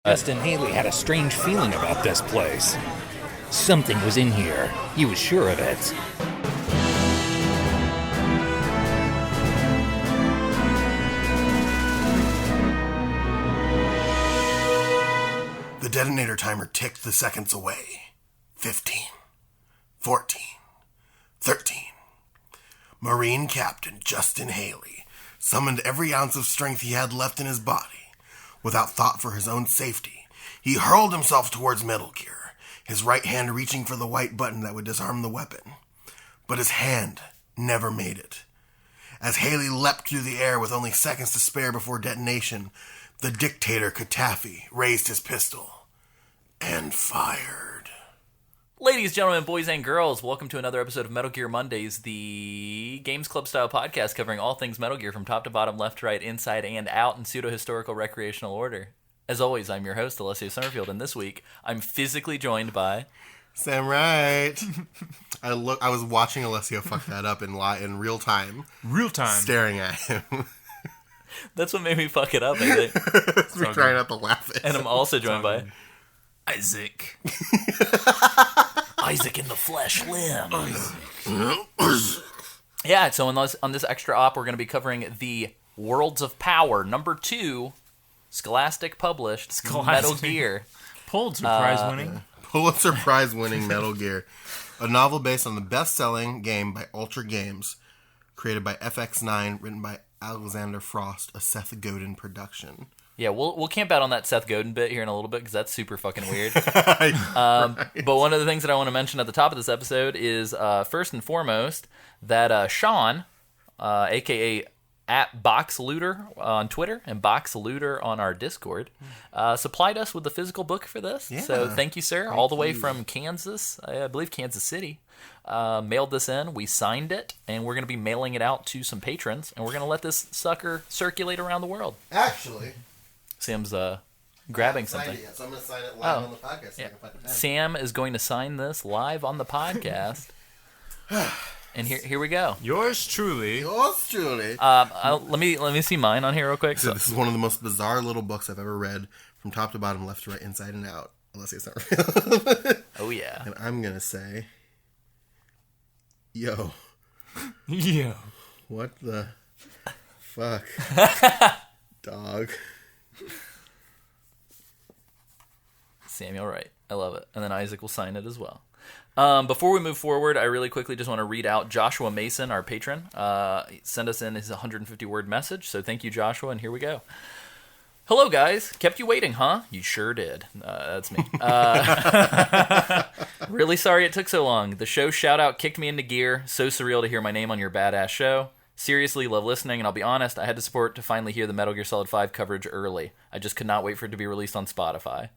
Justin Haley had a strange feeling about this place. Something was in here. He was sure of it. The detonator timer ticked the seconds away. 15, 14, 13. Marine Captain Justin Haley summoned every ounce of strength he had left in his body. Without thought for his own safety, he hurled himself towards Metal Gear, his right hand reaching for the white button that would disarm the weapon. But his hand never made it. As Haley leapt through the air with only seconds to spare before detonation, the dictator Katafi raised his pistol and fired. Ladies, gentlemen, boys, and girls, welcome to another episode of Metal Gear Mondays, the Games Club-style podcast covering all things Metal Gear from top to bottom, left to right, inside and out in pseudo-historical recreational order. As always, I'm your host, Alessio Summerfield, and this week, I'm physically joined by... Sam Wright. I was watching Alessio fuck that up in real time. Real time. Staring at him. That's what made me fuck it up, I think. We're trying not to laugh at And I'm also joined by... Isaac. Isaac in the flesh limb. Yeah, so on this extra op, we're going to be covering the Worlds of Power, number 2, Scholastic published Metal Gear. Pulitzer Prize winning. Pulitzer Prize winning Metal Gear. A novel based on the best-selling game by Ultra Games, created by FX9, written by Alexander Frost, a Seth Godin production. Yeah, we'll camp out on that Seth Godin bit here in a little bit because that's super fucking weird. But one of the things that I want to mention at the top of this episode is, first and foremost, that Sean, a.k.a. at BoxLooter on Twitter and BoxLooter on our Discord, supplied us with the physical book for this. Yeah. So thank you, sir. All the way from Kansas, I believe Kansas City. Mailed this in, we signed it, and we're going to be mailing it out to some patrons, and we're going to let this sucker circulate around the world. Actually... Sam's grabbing something. Yet, so I'm going to sign it live on the podcast. So yeah. I can find the pen. Sam is going to sign this live on the podcast. And here we go. Yours truly. Let me see mine on here real quick. So this is one of the most bizarre little books I've ever read, from top to bottom, left to right, inside and out. Unless it's not real. Oh yeah. And I'm going to say, yo. What the fuck? Dog. Samuel Wright. I love it. And then Isaac will sign it as well. Before we move forward, I really quickly just want to read out Joshua Mason, our patron. Sent us in his 150-word message. So thank you, Joshua, and here we go. Hello, guys. Kept you waiting, huh? You sure did. That's me. Really sorry it took so long. The show shout-out kicked me into gear. So surreal to hear my name on your badass show. Seriously, love listening, and I'll be honest, I had to support to finally hear the Metal Gear Solid 5 coverage early. I just could not wait for it to be released on Spotify.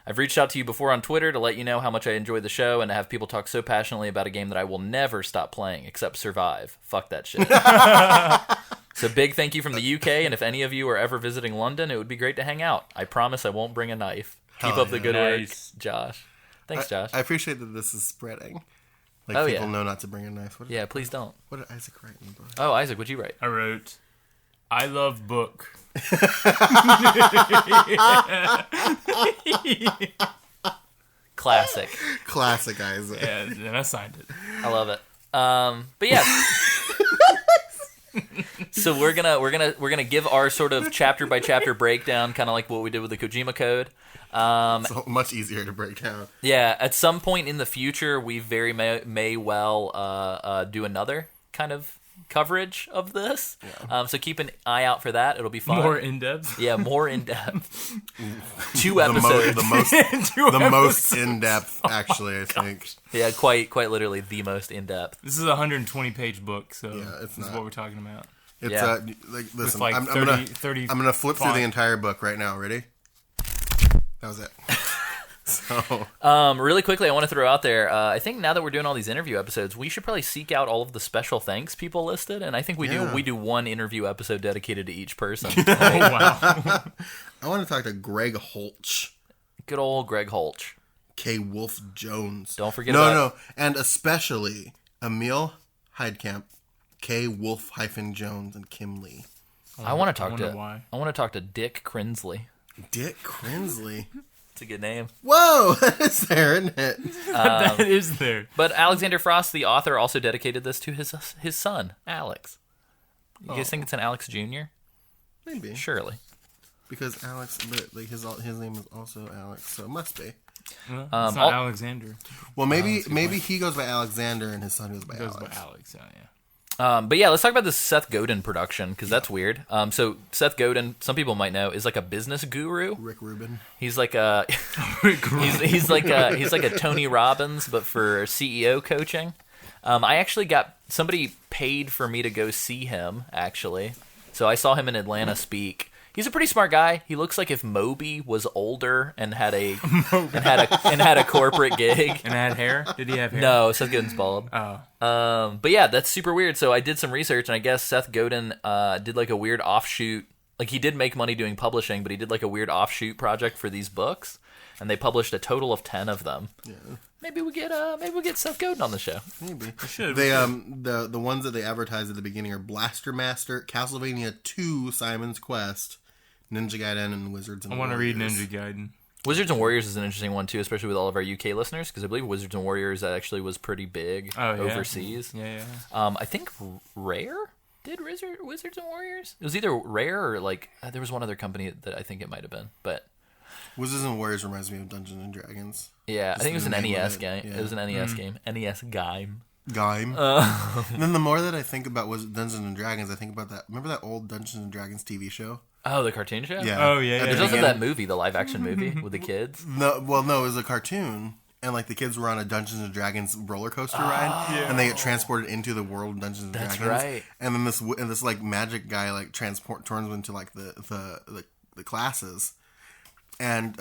I've reached out to you before on Twitter to let you know how much I enjoy the show and to have people talk so passionately about a game that I will never stop playing, except Survive. Fuck that shit. So big thank you from the UK, and if any of you are ever visiting London, it would be great to hang out. I promise I won't bring a knife. Keep up the good work, Josh. Thanks, Josh. I appreciate that this is spreading. People know not to bring a knife. Please don't. What did Isaac write in the book? Oh, Isaac, what'd you write? I wrote, I love book. Classic Isaac. Yeah, and I signed it. I love it. But yeah. So we're gonna give our sort of chapter by chapter breakdown, kind of like what we did with the Kojima Code. So much easier to break down. Yeah, at some point in the future, we very may well do another kind of coverage of this. Yeah. So keep an eye out for that. It'll be fun. More in depth. Yeah, more in depth. 2 episodes. The most in depth, actually. I think. Yeah, quite literally the most in depth. This is a 120-page book, so this is what we're talking about. It's listen. With 30 I'm gonna flip through the entire book right now. Ready? That was it. So, really quickly, I want to throw out there, I think now that we're doing all these interview episodes, we should probably seek out all of the special thanks people listed, and I think we do one interview episode dedicated to each person. Oh, wow. I want to talk to Greg Holch. Good old Greg Holch. K. Wolf Jones. Don't forget and especially Emil Heidkamp, K. Wolf-Jones, and Kim Lee. I want to talk to Dick Crinsley. Dick Crinsley. It's a good name. Whoa, that is there, isn't it? That is there. But Alexander Frost, the author, also dedicated this to his son, Alex. You guys think it's an Alex Jr.? Maybe. Surely. Because Alex, but like his name is also Alex, so it must be. Well, it's not all- Alexander. Well, maybe he goes by Alexander and his son goes by It goes Alex. by Alex. Oh, yeah. But yeah, let's talk about this Seth Godin production, because that's weird. So Seth Godin, some people might know, is like a business guru. Rick Rubin. He's like a he's like a Tony Robbins, but for CEO coaching. I actually got somebody paid for me to go see him, actually. So I saw him in Atlanta speak. He's a pretty smart guy. He looks like if Moby was older and had a corporate gig. And had hair? Did he have hair? No, Seth Godin's bald. Oh. But yeah, that's super weird. So I did some research, and I guess Seth Godin did like a weird offshoot. Like, he did make money doing publishing, but he did like a weird offshoot project for these books, and they published a total of 10 of them. Yeah. Maybe we get Seth Godin on the show. Maybe. should. They the ones that they advertise at the beginning are Blaster Master, Castlevania 2, Simon's Quest, Ninja Gaiden, and Wizards and I want to read Warriors. Ninja Gaiden. Wizards and Warriors is an interesting one too, especially with all of our UK listeners, because I believe Wizards and Warriors actually was pretty big overseas. Yeah. I think Rare did Wizards and Warriors. It was either Rare or like there was one other company that I think it might have been, but Wizards and Warriors reminds me of Dungeons and Dragons. yeah, I think it was an the name of NES it, game. yeah. It was an NES game. NES game. Game. And then the more that I think about Dungeons and Dragons, I think about that. Remember that old Dungeons and Dragons TV show? Oh, the cartoon show? Yeah. Oh, yeah, At the There's also beginning- that movie, the live action movie with the kids. No, it was a cartoon, and like the kids were on a Dungeons and Dragons roller coaster ride, and they get transported into the world of Dungeons and That's Dragons. right. And then this like magic guy like turns into like the classes, and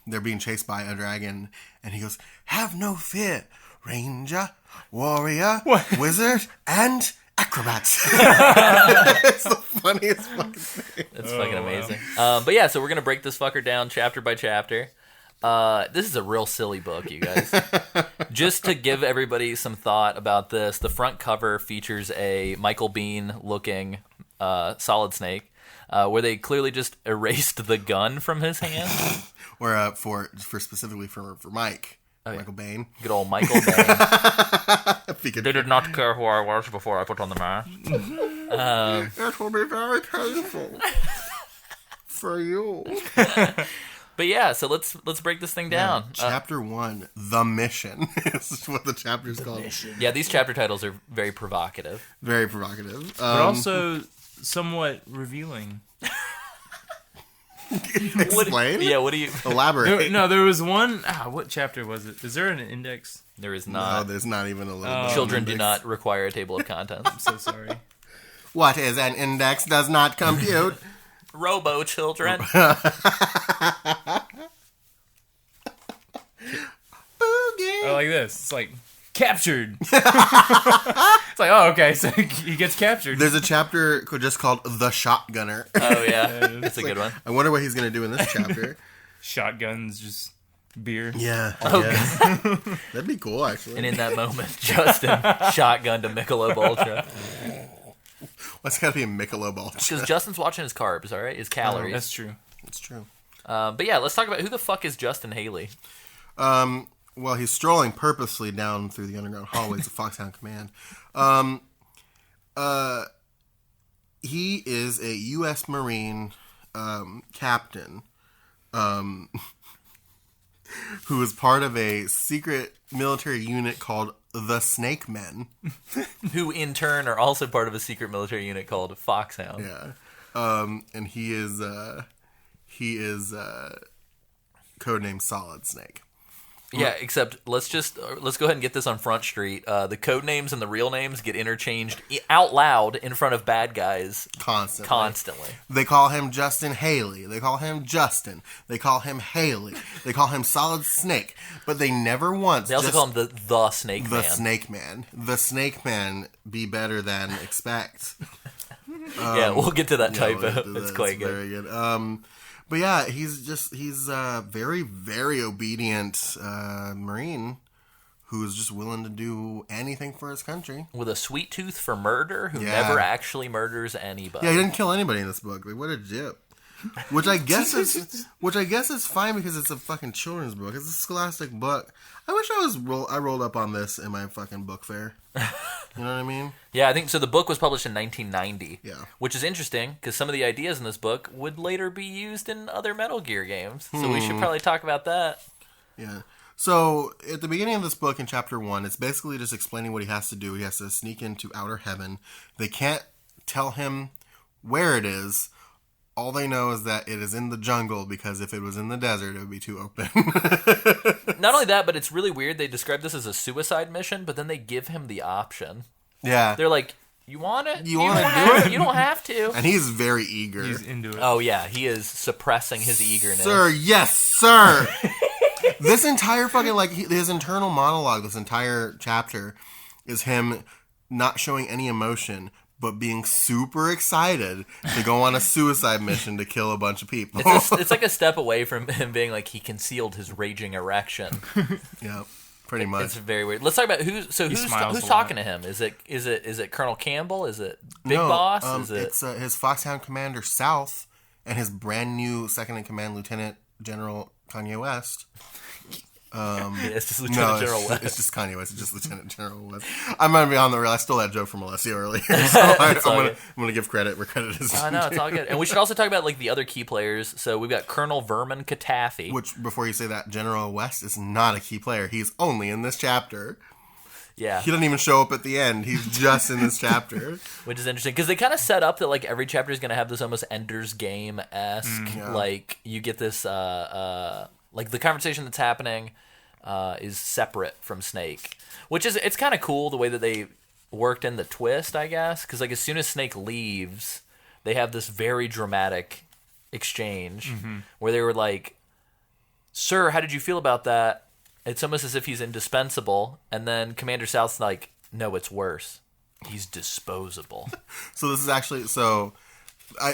they're being chased by a dragon, and he goes, "Have no fear, Ranger, Warrior, Wizard, and Acrobats." It's the funniest fucking thing. It's fucking amazing. But yeah, so we're going to break this fucker down chapter by chapter. This is a real silly book, you guys. Just to give everybody some thought about this, the front cover features a Michael Biehn looking Solid Snake, where they clearly just erased the gun from his hand. Or for specifically for Mike. yeah. Michael Bain. Good old Michael Biehn. If he could, They did not care who I was before I put on the mask. it will be very painful for you. But yeah, so let's break this thing down. Chapter 1, The Mission. Is what the chapter is called. Yeah, these chapter titles are very provocative. Very provocative. But also somewhat revealing. Explain? What do you... Elaborate. There was one... what chapter was it? Is there an index? There is No, not. there's not even a little bit. Children of do index. not require a table of contents. I'm so sorry. What is an index does not compute. Robo children. Boogie. Oh, like this. It's like, captured. It's like, oh, okay. So he gets captured. There's a chapter just called The Shotgunner. Oh yeah, that's a good one. I wonder what he's going to do in this chapter. Shotguns, just beer. Yeah. Oh, yeah. That'd be cool, actually. And in that moment, Justin shotgunned a Michelob Ultra What's got to be a Michelob Ultra? because Justin's watching his carbs. All right, his calories. That's true. It's true. But yeah, let's talk about who the fuck is Justin Haley. Well, he's strolling purposely down through the underground hallways of Foxhound Command. He is a U.S. Marine captain who is part of a secret military unit called the Snake Men. Who in turn are also part of a secret military unit called Foxhound. Yeah, and he is codenamed Solid Snake. Yeah, except let's go ahead and get this on Front Street. The code names and the real names get interchanged out loud in front of bad guys Constantly. They call him Justin Haley. They call him Justin. They call him Haley. They call him Solid Snake. But they never once. They also call him the Snake the Man. Snake Man. The Snake Man be better than expect. Yeah, we'll get to that typo. It's quite good. Very good. But yeah, he's a very, very obedient Marine who's just willing to do anything for his country. With a sweet tooth for murder, who Yeah. never actually murders anybody. Yeah, he didn't kill anybody in this book. Like, what a jip. which I guess is fine because it's a fucking children's book. It's a scholastic book. I wish I rolled up on this in my fucking book fair. You know what I mean? Yeah, I think so. The book was published in 1990. Yeah. Which is interesting because some of the ideas in this book would later be used in other Metal Gear games. So we should probably talk about that. Yeah. So at the beginning of this book in chapter 1, it's basically just explaining what he has to do. He has to sneak into outer heaven. They can't tell him where it is. All they know is that it is in the jungle because if it was in the desert, it would be too open. Not only that, but it's really weird. They describe this as a suicide mission, but then they give him the option. Yeah. They're like, you want it? You want to do it? You don't have to. And he's very eager. He's into it. Oh, yeah. He is suppressing his eagerness. Sir, yes, sir. This entire fucking, his internal monologue, this entire chapter, is him not showing any emotion, but being super excited to go on a suicide mission to kill a bunch of people. It's like a step away from him being like he concealed his raging erection. Yeah, pretty much. It's very weird. Let's talk about who's talking to him. Is it Colonel Campbell? Is it Big Boss? It's his Foxhound Commander South and his brand new second in command Lieutenant General Kanye West. It's just Lieutenant General West. It's just Kanye West. It's just Lieutenant General West. I'm gonna be on the real. I stole that joke from Alessio earlier, so I'm gonna give credit where credit is due. I know, it's all good. And we should also talk about the other key players. So we've got Colonel Vermin Katafi. Which, before you say that, General West is not a key player. He's only in this chapter. Yeah. He doesn't even show up at the end. He's just in this chapter. Which is interesting, because they kind of set up that every chapter is going to have this almost Ender's Game-esque, you get this, the conversation that's happening is separate from Snake. Which is, it's kind of cool the way that they worked in the twist, I guess, because as soon as Snake leaves, they have this very dramatic exchange where they were like, "Sir, how did you feel about that?" It's almost as if he's indispensable, and then Commander South's like, "No, it's worse. He's disposable." So this is actually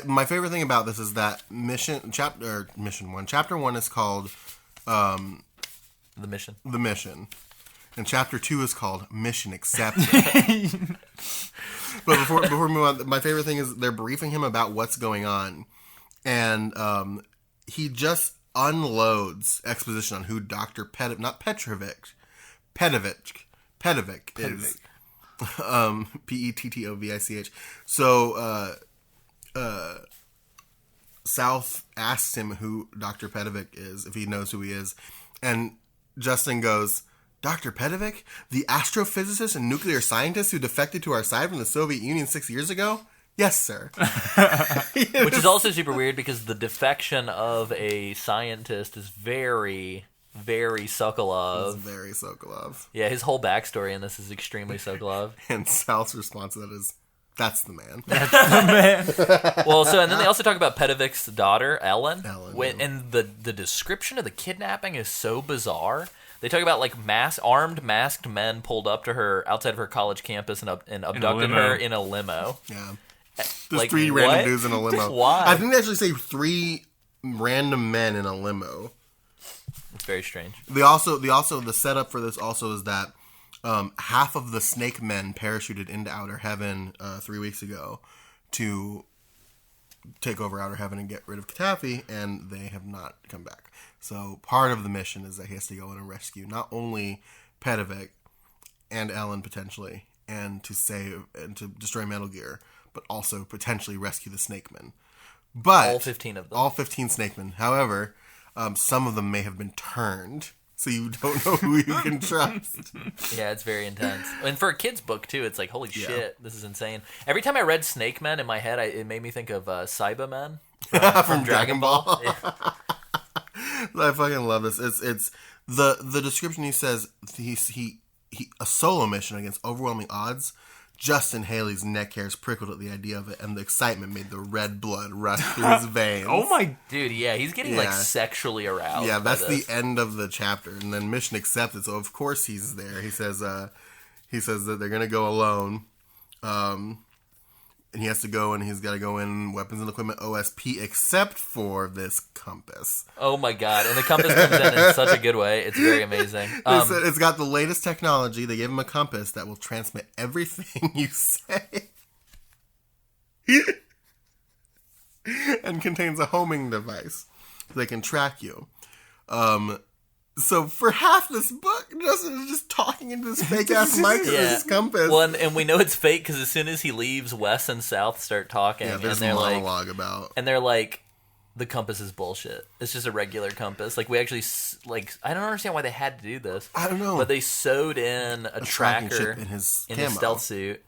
my favorite thing about this is that chapter 1 is called The Mission, and chapter 2 is called Mission Accepted. But before we move on, my favorite thing is they're briefing him about what's going on, and he just unloads exposition on who Dr. Pettovich is. Pettovich. So South asks him who Dr. Pettovich is, if he knows who he is, and Justin goes, "Dr. Pettovich, the astrophysicist and nuclear scientist who defected to our side from the Soviet Union 6 years ago? Yes, sir." Which is also super weird because the defection of a scientist is very, very Sokolov. It's very Sokolov. Yeah, his whole backstory in this is extremely Sokolov. And South's response to that is, "That's the man." Well, and then they also talk about Pettovich's daughter, Ellen. And the description of the kidnapping is so bizarre. They talk about armed masked men pulled up to her outside of her college campus and abducted her in a limo. Yeah. There's 3 random dudes in a limo. Why? I think they actually say 3 random men in a limo. It's very strange. The setup for this also is that half of the Snake Men parachuted into Outer Heaven 3 weeks ago to take over Outer Heaven and get rid of Katafi, and they have not come back. So part of the mission is that he has to go in and rescue not only Pettovich and Ellen potentially, and to save and to destroy Metal Gear, but also potentially rescue the Snake Men. But all 15 of them. All 15 Snake Men. However, some of them may have been turned, so you don't know who you can trust. Yeah, it's very intense. And for a kid's book, too, it's like, holy shit, this is insane. Every time I read Snake Men in my head, it made me think of Cybermen from Dragon Ball. Yeah. I fucking love this. It's the description. He says he a solo mission against overwhelming odds. Justin Haley's neck hairs prickled at the idea of it, and the excitement made the red blood rush through his veins. Oh my... Dude, yeah, he's getting, sexually aroused. Yeah, that's the end of the chapter. And then mission accepted, so of course he's there. He says that they're going to go alone. And he has to go, and he's got to go in weapons and equipment OSP, except for this compass. Oh my god! And the compass comes in such a good way. It's very amazing. It's got the latest technology. They gave him a compass that will transmit everything you say. and contains a homing device. They can track you. So for half this book, Justin is just talking into this fake-ass mic with his compass. Well, and we know it's fake because as soon as he leaves, Wes and South start talking. Yeah, there's and a they're monologue about... And they're like, the compass is bullshit. It's just a regular compass. Like, we actually... Like, I don't understand why they had to do this. I don't know. But they sewed in a tracker in his stealth suit.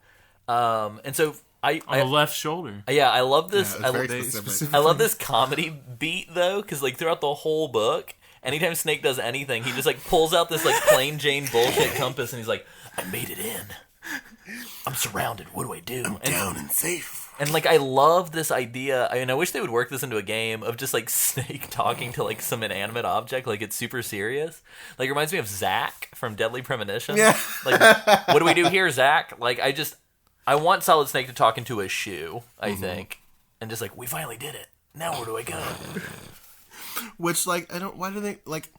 And so... On the left shoulder. Yeah, I love this. Yeah, it's very specific. I love this comedy beat, though, because, like, throughout the whole book... Anytime Snake does anything, he just, like, pulls out this, like, plain Jane bullshit compass, and he's like, I made it in. I'm surrounded. What do I do? I'm down and safe. And, like, I love this idea. I mean, I wish they would work this into a game of just, like, Snake talking to, like, some inanimate object. Like, it's super serious. Like, it reminds me of Zack from Deadly Premonition. Yeah. Like, what do we do here, Zack? Like, I want Solid Snake to talk into a shoe, I think. And just, like, we finally did it. Now where do I go? Which, like, why do they, like,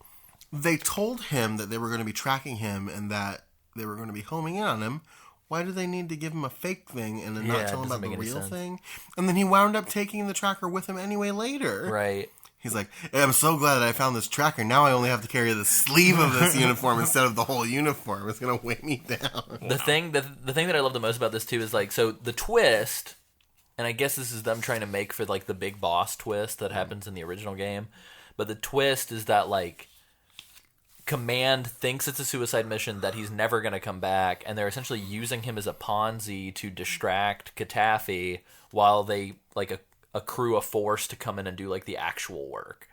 they told him that they were going to be tracking him and that they were going to be homing in on him. Why do they need to give him a fake thing and then not tell him about the real thing? And then he wound up taking the tracker with him anyway later. Right. He's like, hey, I'm so glad that I found this tracker. Now I only have to carry the sleeve of this uniform instead of the whole uniform. It's going to weigh me down. The thing that I love the most about this, too, is, like, so the twist... And I guess this is them trying to make for, like, the big boss twist that happens in the original game. But the twist is that, like, Command thinks it's a suicide mission, that he's never going to come back, and they're essentially using him as a Ponzi to distract Katafi while they, like, accrue a force to come in and do, like, the actual work.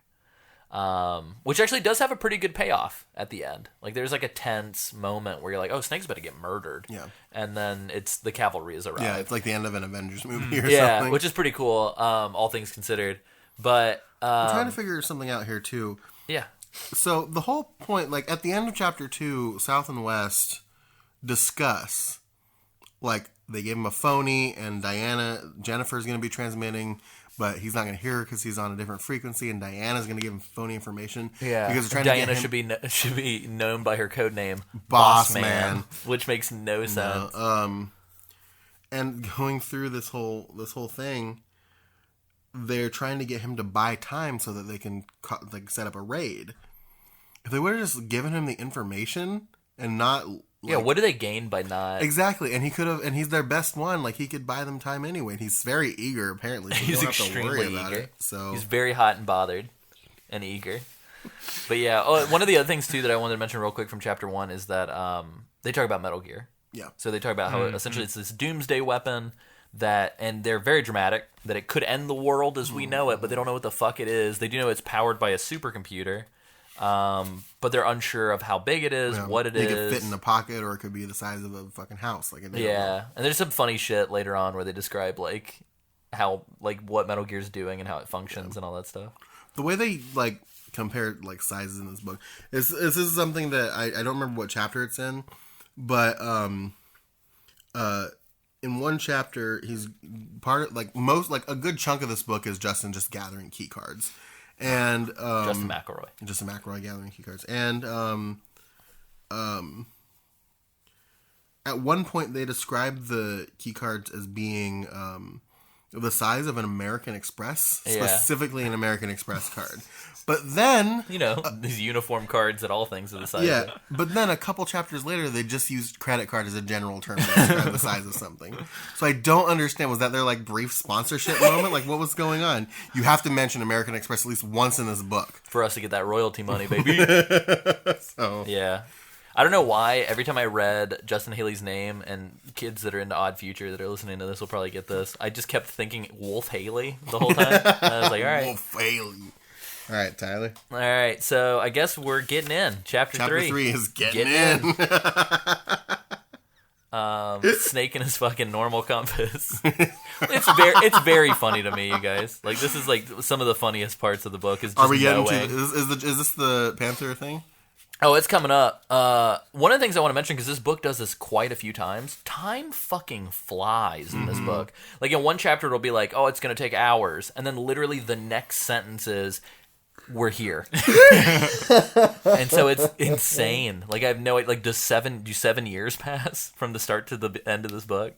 Which actually does have a pretty good payoff at the end. Like, there's, like, a tense moment where you're like, oh, Snake's about to get murdered. Yeah. And then it's the cavalry is arrived. Yeah, it's like the end of an Avengers movie or yeah, something. which is pretty cool, all things considered. But... I'm trying to figure something out here, too. Yeah. So, the whole point, like, at the end of Chapter 2, South and West discuss, like, they gave him a phony, and Jennifer's going to be transmitting... But he's not going to hear her because he's on a different frequency, and Diana's going to give him phony information. Yeah, because they're trying Diana to get him... should be known by her code name, Boss Man, which makes no sense. And going through this whole thing, they're trying to get him to buy time so that they can set up a raid. If they would have just given him the information and not. Yeah, what do they gain by not... Exactly, and he could have, and he's their best one, like, he could buy them time anyway, and he's very eager, apparently, so he's you don't have to worry extremely about eager. it, so... He's very hot and bothered, and eager. But yeah, one of the other things, too, that I wanted to mention real quick from Chapter 1 is that they talk about Metal Gear. Yeah. So they talk about how, essentially, it's this doomsday weapon that, and they're very dramatic, that it could end the world as we know it, but they don't know what the fuck it is. They do know it's powered by a supercomputer. But they're unsure of how big it is, what it is. It could fit in a pocket, or it could be the size of a fucking house. Like, yeah, and there's some funny shit later on where they describe like how what Metal Gear's doing and how it functions and all that stuff. The way they like compare like sizes in this book this is something that I don't remember what chapter it's in, but in one chapter he's part of a good chunk of this book is Justin just gathering key cards. And Justin McElroy gathering key cards, and at one point they described the key cards as being the size of an American Express, specifically an American Express card. But then... these uniform cards at all things are the size Yeah, of. but then a couple chapters later, they just used credit card as a general term to describe the size of something. So I don't understand. Was that their, like, brief sponsorship moment? Like, what was going on? You have to mention American Express at least once in this book. For us to get that royalty money, baby. So... Yeah. I don't know why. Every time I read Justin Haley's name, and kids that are into Odd Future that are listening to this will probably get this, I just kept thinking Wolf Haley the whole time. And I was like, all right. Wolf Haley. All right, Tyler. All right, so I guess we're getting in. Chapter 3. Chapter 3 is getting in. Snake and his fucking normal compass. It's very funny to me, you guys. Like, this is like some of the funniest parts of the book. Is just Are we getting knowing. to... Is this the Panther thing? Oh, it's coming up. One of the things I want to mention, because this book does this quite a few times, time fucking flies in this book. Like, in one chapter, it'll be like, oh, it's going to take hours. And then literally the next sentence is, we're here. And so it's insane. Like, I have no idea. Like, do 7 years pass from the start to the end of this book?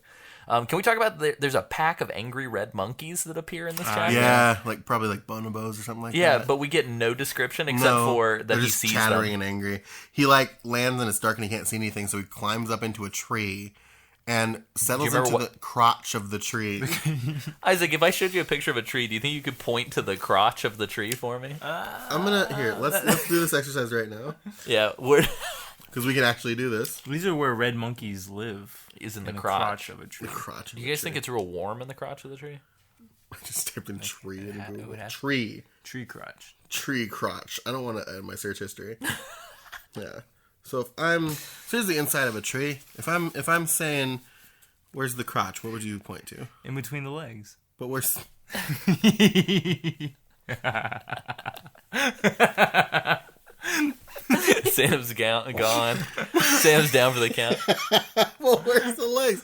Can we talk about there's a pack of angry red monkeys that appear in this chapter? Yeah, like probably like bonobos or something like that. Yeah, but we get no description except for that they're he just sees chattering them. and angry. He like lands and it's dark and he can't see anything, so he climbs up into a tree and settles into the crotch of the tree. Isaac, if I showed you a picture of a tree, do you think you could point to the crotch of the tree for me? I'm gonna here. Let's do this exercise right now Yeah, because we can actually do this. These are where red monkeys live. is in the the crotch. of a tree. The crotch. Of Do you guys think it's real warm in the crotch of the tree? I just typed in tree and it Google. would have- Tree crotch? tree crotch. I don't want to add my search history. Yeah. So here's the inside of a tree. If I'm saying where's the crotch, what would you point to? In between the legs. But where's Sam's gone. Sam's down for the count. well, where's the legs?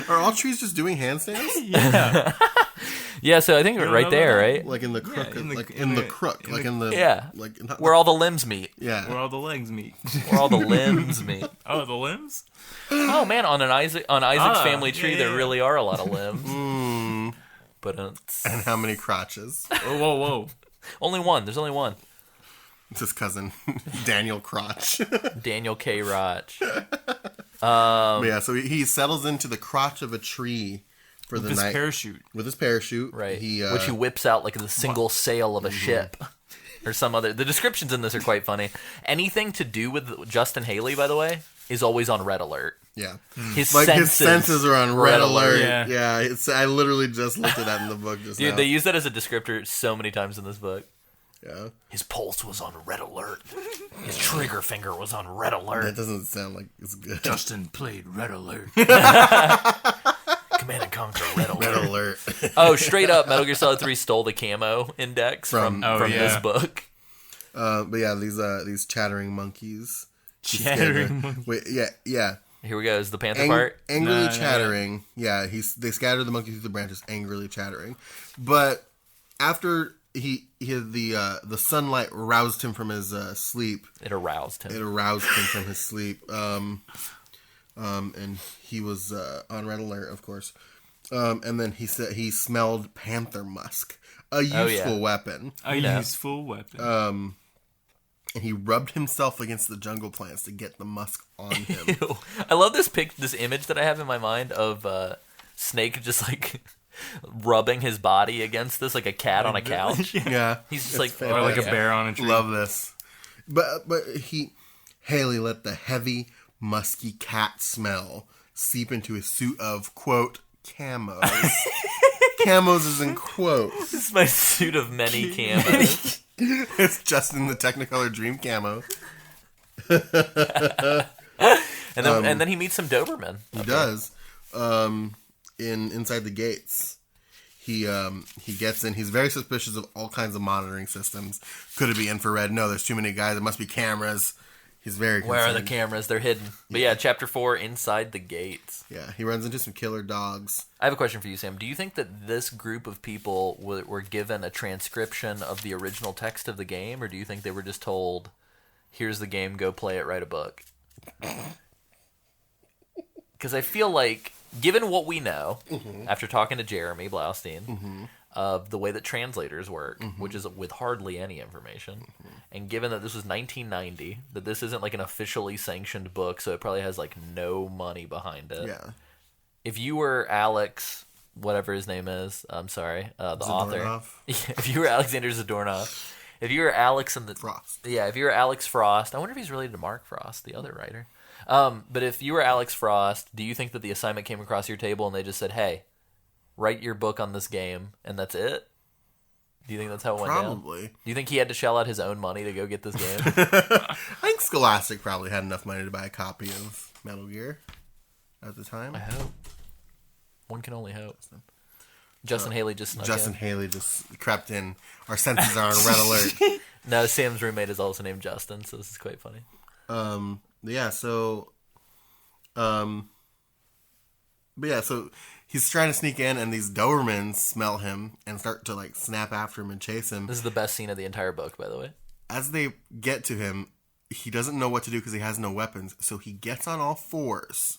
Are all trees just doing handstands? Yeah, so I think don't right know there, about right? Like in the crook, in the- like in in the the- crook, in like the- in the Yeah. like not Where all the limbs meet. yeah. Where all the legs meet. Where all the limbs meet. Oh, the limbs? Oh man, on Isaac's family tree, yeah, there yeah. really are a lot of limbs. But And how many crotches? Oh, whoa. only one. There's only one. It's his cousin Daniel Crotch. Daniel K. Roch. But yeah, so he settles into the crotch of a tree for the This night parachute. with his parachute. Right. He Which he whips out like the single sail of a ship. Or some other. The descriptions in this are quite funny. Anything to do with Justin Haley, by the way, is always on red alert. yeah. His Like senses, his senses are on red alert. Yeah. Yeah, I literally just looked at that in the book just Dude, now. they use that as a descriptor so many times in this book. Yeah. His pulse was on red alert. His trigger finger was on red alert. That doesn't sound like it's good. Justin played Red Alert. Command and Conquer red alert. Red alert. Oh, straight up, Metal Gear Solid 3 stole the camo index from From- this book. But yeah, these chattering monkeys. Chattering monkey. Wait, yeah. Here we go. Is the panther part? Angrily No. chattering. Yeah, they scatter the monkey through the branches, angrily chattering. But after the sunlight roused him from his sleep. It aroused him. It aroused him from his sleep. And he was on red alert, of course. And then he said he smelled panther musk, a useful weapon. A useful weapon. And he rubbed himself against the jungle plants to get the musk on him. Ew. I love this image that I have in my mind of Snake just like rubbing his body against this like a cat on a couch. Yeah, He's just it's like, fantastic. or like a yeah. bear on a tree. Love this. But Haley let the heavy, musky cat smell seep into his suit of, quote, camos. Camos is in quotes. This is my suit of many camos. It's just in the Technicolor Dream camo. And then he meets some Doberman. He does. Inside the gates. He gets in. He's very suspicious of all kinds of monitoring systems. Could it be infrared? No, there's too many guys. It must be cameras. He's very concerned. Where are the cameras? They're hidden. But yeah, chapter 4, Inside the Gates. Yeah, he runs into some killer dogs. I have a question for you, Sam. Do you think that this group of people were given a transcription of the original text of the game, or do you think they were just told, here's the game, go play it, write a book? Because I feel like, given what we know, after talking to Jeremy Blaustein, of the way that translators work, which is with hardly any information, and given that this was 1990, that this isn't like an officially sanctioned book, so it probably has like no money behind it. Yeah. If you were Alex, whatever his name is, I'm sorry, the author. Zadornov? If you were Alexander Zadornov, if you were Alex and the Frost. yeah, if you were Alex Frost, I wonder if he's related to Mark Frost, the other writer. But if you were Alex Frost, do you think that the assignment came across your table and they just said, "Hey, write your book on this game," and that's it? Do you think that's how it went down? Probably. Do you think he had to shell out his own money to go get this game? I think Scholastic probably had enough money to buy a copy of Metal Gear at the time. I hope. One can only hope. Justin Haley just snuck Justin in. Haley just crept in. Our senses are on red alert. No, Sam's roommate is also named Justin, so this is quite funny. Yeah, so but yeah, so he's trying to sneak in and these Dobermans smell him and start to like snap after him and chase him. This is the best scene of the entire book, by the way. As they get to him, he doesn't know what to do because he has no weapons. So he gets on all fours,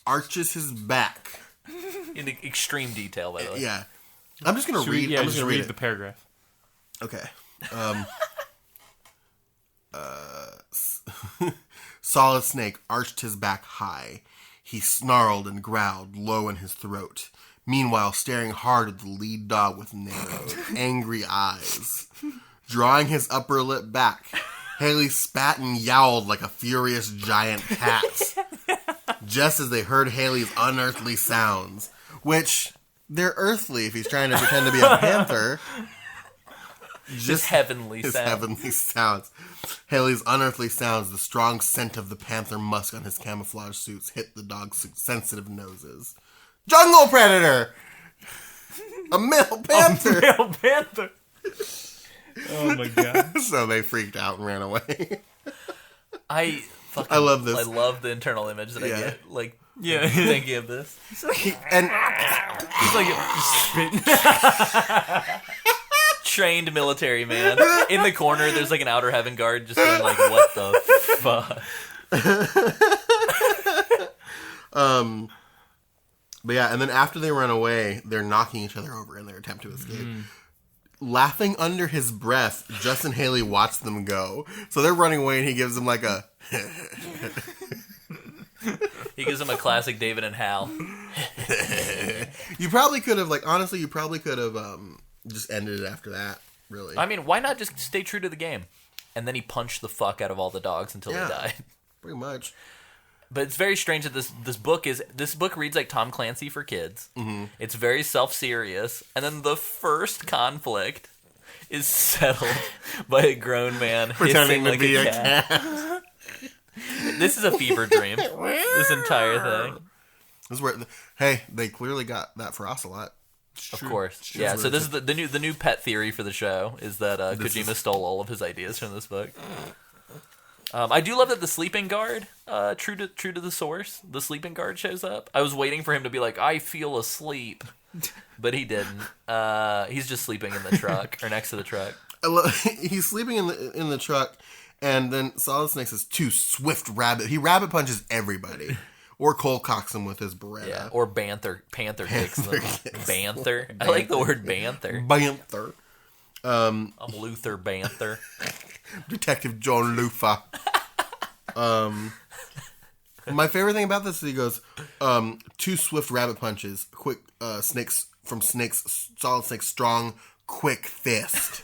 arches his back, In extreme detail, by the way. Yeah. I'm just going to read. Yeah, I'm just just gonna read the paragraph. Okay. Solid Snake arched his back high. He snarled and growled low in his throat, meanwhile staring hard at the lead dog with narrowed, angry eyes. Drawing his upper lip back, Haley spat and yowled like a furious giant cat. Just as they heard Haley's unearthly sounds, which, they're earthly if he's trying to pretend to be a panther. Just heavenly his sounds. heavenly sounds. Haley's unearthly sounds, the strong scent of the panther musk on his camouflage suits hit the dog's sensitive noses. Jungle predator! A male panther! Male panther. Oh my god. So they freaked out and ran away. I love this. I love the internal image that I Yeah. get. Like, Yeah. thinking of this. And He's like spitting. Trained military man. In the corner, there's like an Outer Heaven guard just being like, what the fuck? But yeah, and then after they run away, they're knocking each other over in their attempt to escape. Laughing under his breath, Justin Haley watched them go. So they're running away, and he gives them like a... He gives him a classic David and Hal. You probably could have, like, honestly, you probably could have just ended it after that, really. I mean, why not just stay true to the game? And then he punched the fuck out of all the dogs until they died. Pretty much. But it's very strange that this book reads like Tom Clancy for kids. Mm-hmm. It's very self-serious, and then the first conflict is settled by a grown man Pretending hissing to like be a a cat. This is a fever dream. This entire thing. This is where, hey, they clearly got that for Ocelot. Of course. Yeah, so this is the new pet theory for the show is that Kojima stole all of his ideas from this book. I do love that the sleeping guard, true to the source, the sleeping guard shows up. I was waiting for him to be like, I feel asleep, but he didn't. He's just sleeping in the truck or next to the truck. He's sleeping in the truck, and then Solid Snake says, "Too swift rabbit." He rabbit punches everybody, or cold cocks them with his Beretta. Yeah, or panther kicks them. Banther. I like the word banther. Banther. I'm Luther Banther. Detective John Lufa. My favorite thing about this is he goes, two swift rabbit punches, quick Solid Snake's strong, quick fist.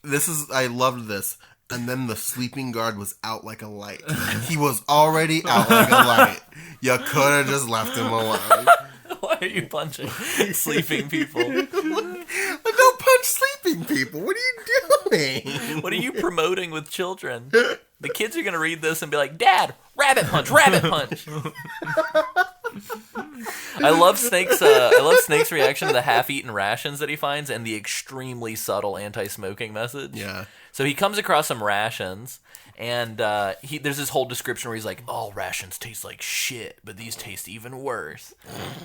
I loved this. And then the sleeping guard was out like a light. He was already out like a light. You could have just left him alone. Why are you punching sleeping people? Don't punch sleeping people. What are you doing? What are you promoting with children? The kids are going to read this and be like, Dad, rabbit punch, rabbit punch. I love Snake's reaction to the half-eaten rations that he finds and the extremely subtle anti-smoking message. Yeah. So he comes across some rations, and there's this whole description where he's like, all rations taste like shit, but these taste even worse.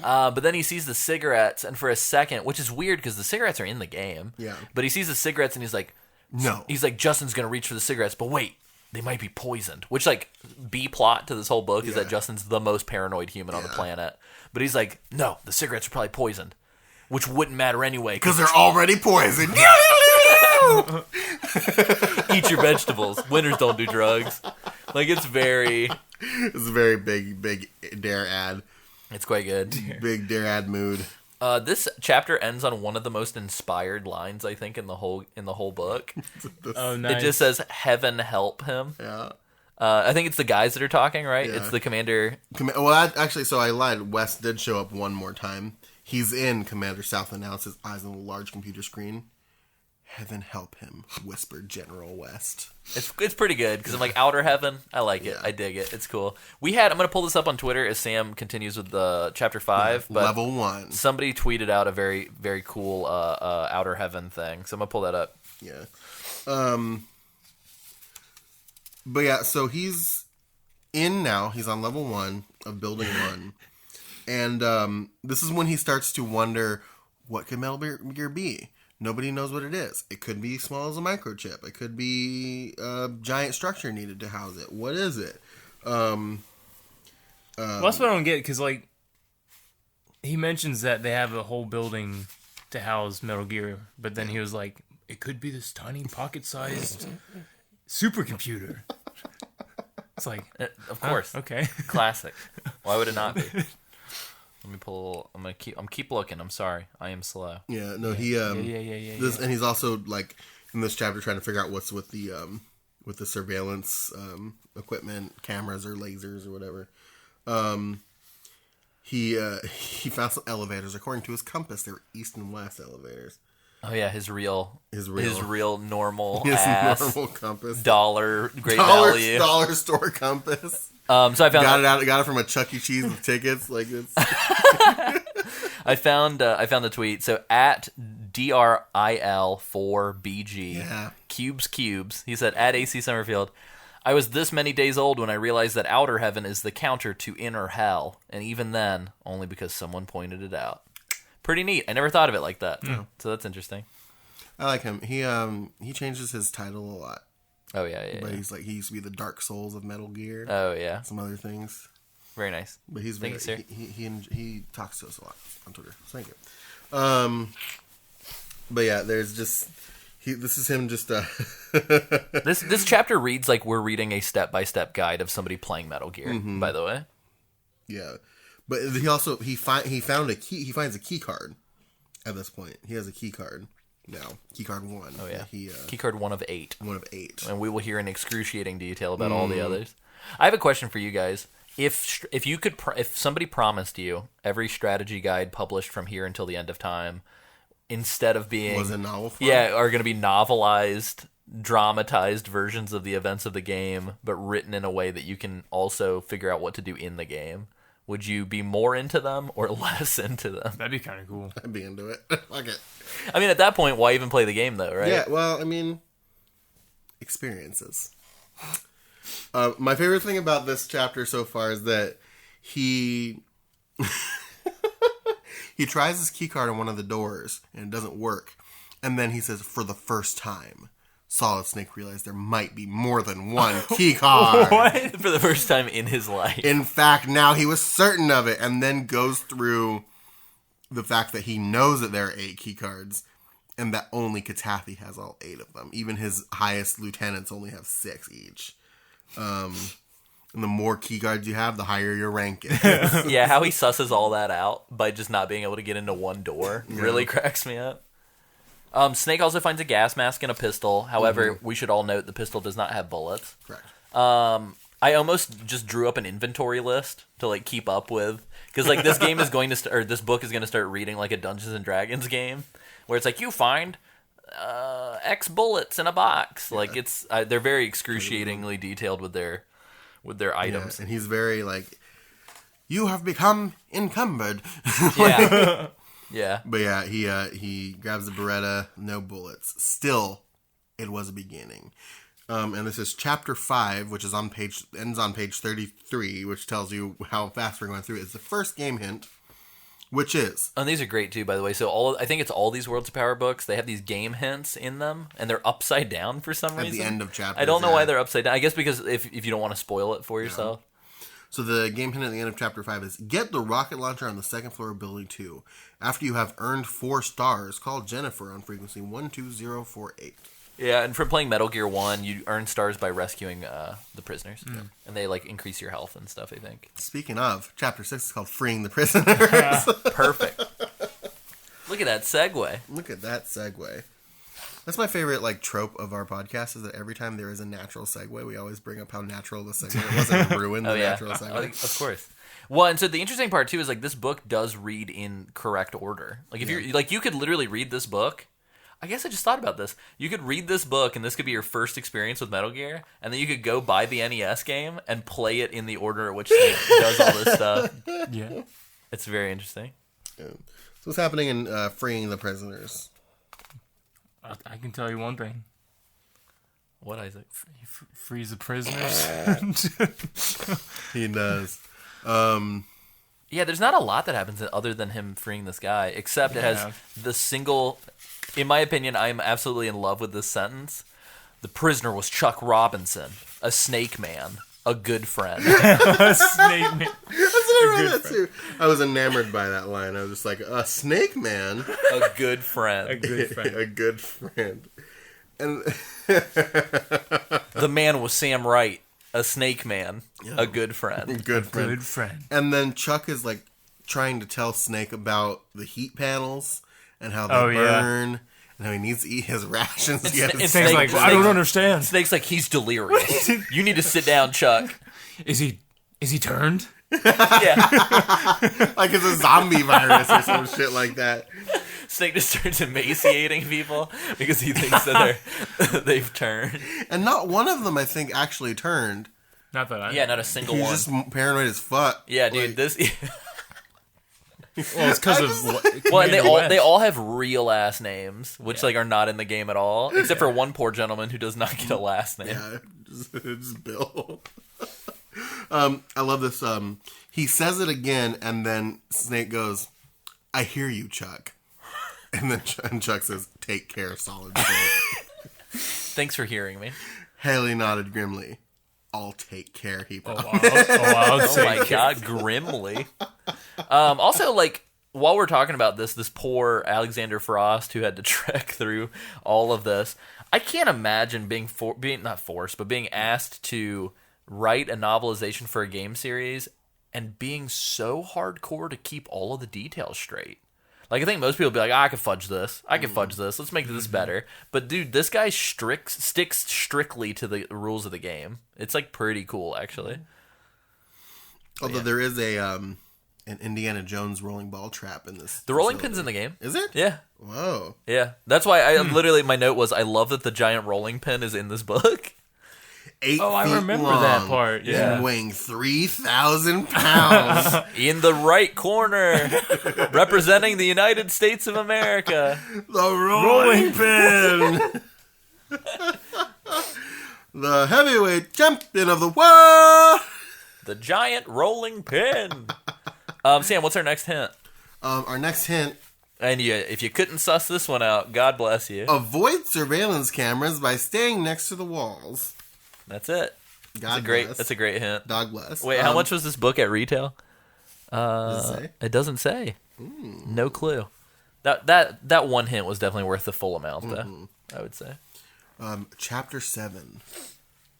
But then he sees the cigarettes, and for a second, which is weird because the cigarettes are in the game. Yeah. But he sees the cigarettes, and he's like, no. He's like, Justin's going to reach for the cigarettes, but wait, they might be poisoned. Which, like, B-plot to this whole book is that Justin's the most paranoid human on the planet. But he's like, no, the cigarettes are probably poisoned. Which wouldn't matter anyway. Because they're already poisoned. Eat your vegetables. Winners don't do drugs. Like, it's a very big dare ad. It's quite good. Big dare ad mood. This chapter ends on one of the most inspired lines, I think, in the whole book. Oh, nice. It just says, "Heaven help him." Yeah. I think it's the guys that are talking, right? Yeah. It's the commander. Well, actually, so I lied. Wes did show up one more time. He's in Commander Southland now. It's his eyes on the large computer screen. Heaven help him, whispered General West. It's pretty good because I'm like, Outer Heaven. I like it. I dig it. It's cool. I'm gonna pull this up on Twitter as Sam continues with the chapter 5. But level 1. Somebody tweeted out a very, very cool Outer Heaven thing, so I'm gonna pull that up. Yeah. But yeah, so he's in now. He's on level 1 of Building 1. And this is when he starts to wonder, what could Metal Gear be? Nobody knows what it is. It could be small as a microchip. It could be a giant structure needed to house it. What is it? Well, that's what I don't get, because, like, He mentions that they have a whole building to house Metal Gear, but then he was like, it could be this tiny pocket-sized supercomputer. It's like, Of course. okay. Classic. Why would it not be? Let me pull. I'm keep looking. I'm sorry. I am slow. Yeah, no, he Yeah. and he's also like in this chapter trying to figure out what's with the surveillance equipment, cameras or lasers or whatever. He found some elevators. According to his compass, they were east and west elevators. Oh yeah, his real normal His ass normal compass. dollar great value. Dollar store compass. So I found got it from a Chuck E. Cheese with tickets. Like it's I found the tweet. So at DRIL4BG Yeah. cubes. He said at AC Summerfield, I was this many days old when I realized that outer heaven is the counter to inner hell, and even then, only because someone pointed it out. Pretty neat. I never thought of it like that. So that's interesting. I like him. He changes his title a lot. Oh yeah. But he's like he used to be the Dark Souls of Metal Gear. Oh yeah. Some other things. Very nice. But he's Thank very, you, sir. he talks to us a lot on Twitter. So thank you. But yeah, there's just this is him just This chapter reads like we're reading a step-by-step guide of somebody playing Metal Gear, by the way. yeah. But he found a key. He finds a key card at this point. He has a key card now. Key card 1. Oh yeah. He Key card 1 of 8. 1 of 8. And we will hear in excruciating detail about all the others. I have a question for you guys. If somebody promised you every strategy guide published from here until the end of time, instead of being Was it novel form? yeah, are going to be novelized, dramatized versions of the events of the game, but written in a way that you can also figure out what to do in the game, would you be more into them or less into them? That'd be kind of cool. I'd be into it. Fuck it. I mean, at that point, why even play the game, though, right? Yeah, well, I mean, experiences. My favorite thing about this chapter so far is that he tries his key card on one of the doors and it doesn't work, and then he says, "For the first time, Solid Snake realized there might be more than one key card." What? For the first time in his life. In fact, now he was certain of it, and then goes through the fact that he knows that there are 8 key cards, and that only Katathi has all 8 of them. Even his highest lieutenants only have 6 each. And the more key cards you have, the higher your rank is. Yeah, how he susses all that out by just not being able to get into one door really cracks me up. Snake also finds a gas mask and a pistol. However, we should all note the pistol does not have bullets. Correct. I almost just drew up an inventory list to like keep up with, because like this game is going to or this book is going to start reading like a Dungeons and Dragons game, where it's like you find X bullets in a box. Yeah. Like it's they're very excruciatingly detailed with their items. Yeah, and he's very like, you have become encumbered. Yeah. Yeah. But yeah, he grabs the Beretta, no bullets. Still, it was a beginning. And this is chapter 5, which is ends on page 33, which tells you how fast we're going through it. It's the first game hint, which is... And these are great, too, by the way. So I think it's all these Worlds of Power books. They have these game hints in them, and they're upside down for some reason. At the end of chapters. I don't know why they're upside down. I guess because if you don't want to spoil it for yourself. So the game hint at the end of chapter 5 is, get the rocket launcher on the second floor of building 2. After you have earned 4 stars, call Jennifer on frequency 12048. Yeah, and from playing Metal Gear 1, you earn stars by rescuing the prisoners. And they like increase your health and stuff, I think. Speaking of, chapter 6 is called Freeing the Prisoners. Perfect. Look at that segue. Look at that segue. That's my favorite like trope of our podcast, is that every time there is a natural segue, we always bring up how natural the segue was and ruin the natural segue. Of course. Well, and so the interesting part too is like this book does read in correct order. Like if you're like you could literally read this book. I guess I just thought about this. You could read this book and this could be your first experience with Metal Gear, and then you could go buy the NES game and play it in the order at which Snake does all this stuff. Yeah. It's very interesting. Yeah. So what's happening in Freeing the Prisoners? I can tell you one thing. What, Isaac? He frees the prisoners. He does. Yeah, there's not a lot that happens other than him freeing this guy, except it has the single... In my opinion, I'm absolutely in love with this sentence. The prisoner was Chuck Robinson, a snake man, a good friend. A snake man. That's what I read that too. I was enamored by that line. I was just like, a snake man. A good friend. A good friend. A good friend. And The man was Sam Wright. A snake man. A good friend. good friend. Good friend. And then Chuck is like trying to tell Snake about the heat panels and how they burn. And how he needs to eat his rations. And Snake's Snake- like, I don't understand. Snake's like, he's delirious. You need to sit down, Chuck. Is he turned? Yeah. Like it's a zombie virus or some shit like that. Snake just starts emaciating people because he thinks that they've turned. And not one of them, I think, actually turned. Not that I. Yeah, not a single He's one. just paranoid as fuck. Yeah, dude. Like, This. Well, it's because of what. Well, and Commander West. they all have real last names, which like are not in the game at all, except for one poor gentleman who does not get a last name. Yeah, just Bill. I love this. He says it again, and then Snake goes, "I hear you, Chuck." And then Chuck says, "Take care, Solid Snake." Thanks for hearing me. Haley nodded grimly. "I'll take care," he promised. Oh my god, grimly. Also, like, while we're talking about this poor Alexander Frost who had to trek through all of this, I can't imagine being not forced, but being asked to write a novelization for a game series and being so hardcore to keep all of the details straight. Like, I think most people would be like, I can fudge this. Let's make this better. But, dude, this guy sticks strictly to the rules of the game. It's, like, pretty cool, actually. Although there is an Indiana Jones rolling ball trap in this. The rolling facility. pin's in the game. Is it? Yeah. Whoa. Yeah. That's why I literally, my note was, I love that the giant rolling pin is in this book. 8 Oh, I feet remember long that part, yeah. And weighing 3,000 pounds. In the right corner, representing the United States of America. The rolling pin. The heavyweight champion of the world. The giant rolling pin. Sam, what's our next hint? Our next hint: And if you couldn't suss this one out, God bless you. avoid surveillance cameras by staying next to the walls. That's it. God bless. That's a great hint. Dog bless. Wait, how much was this book at retail? Does it say? It doesn't say. No clue. That one hint was definitely worth the full amount, though. I would say. Chapter 7.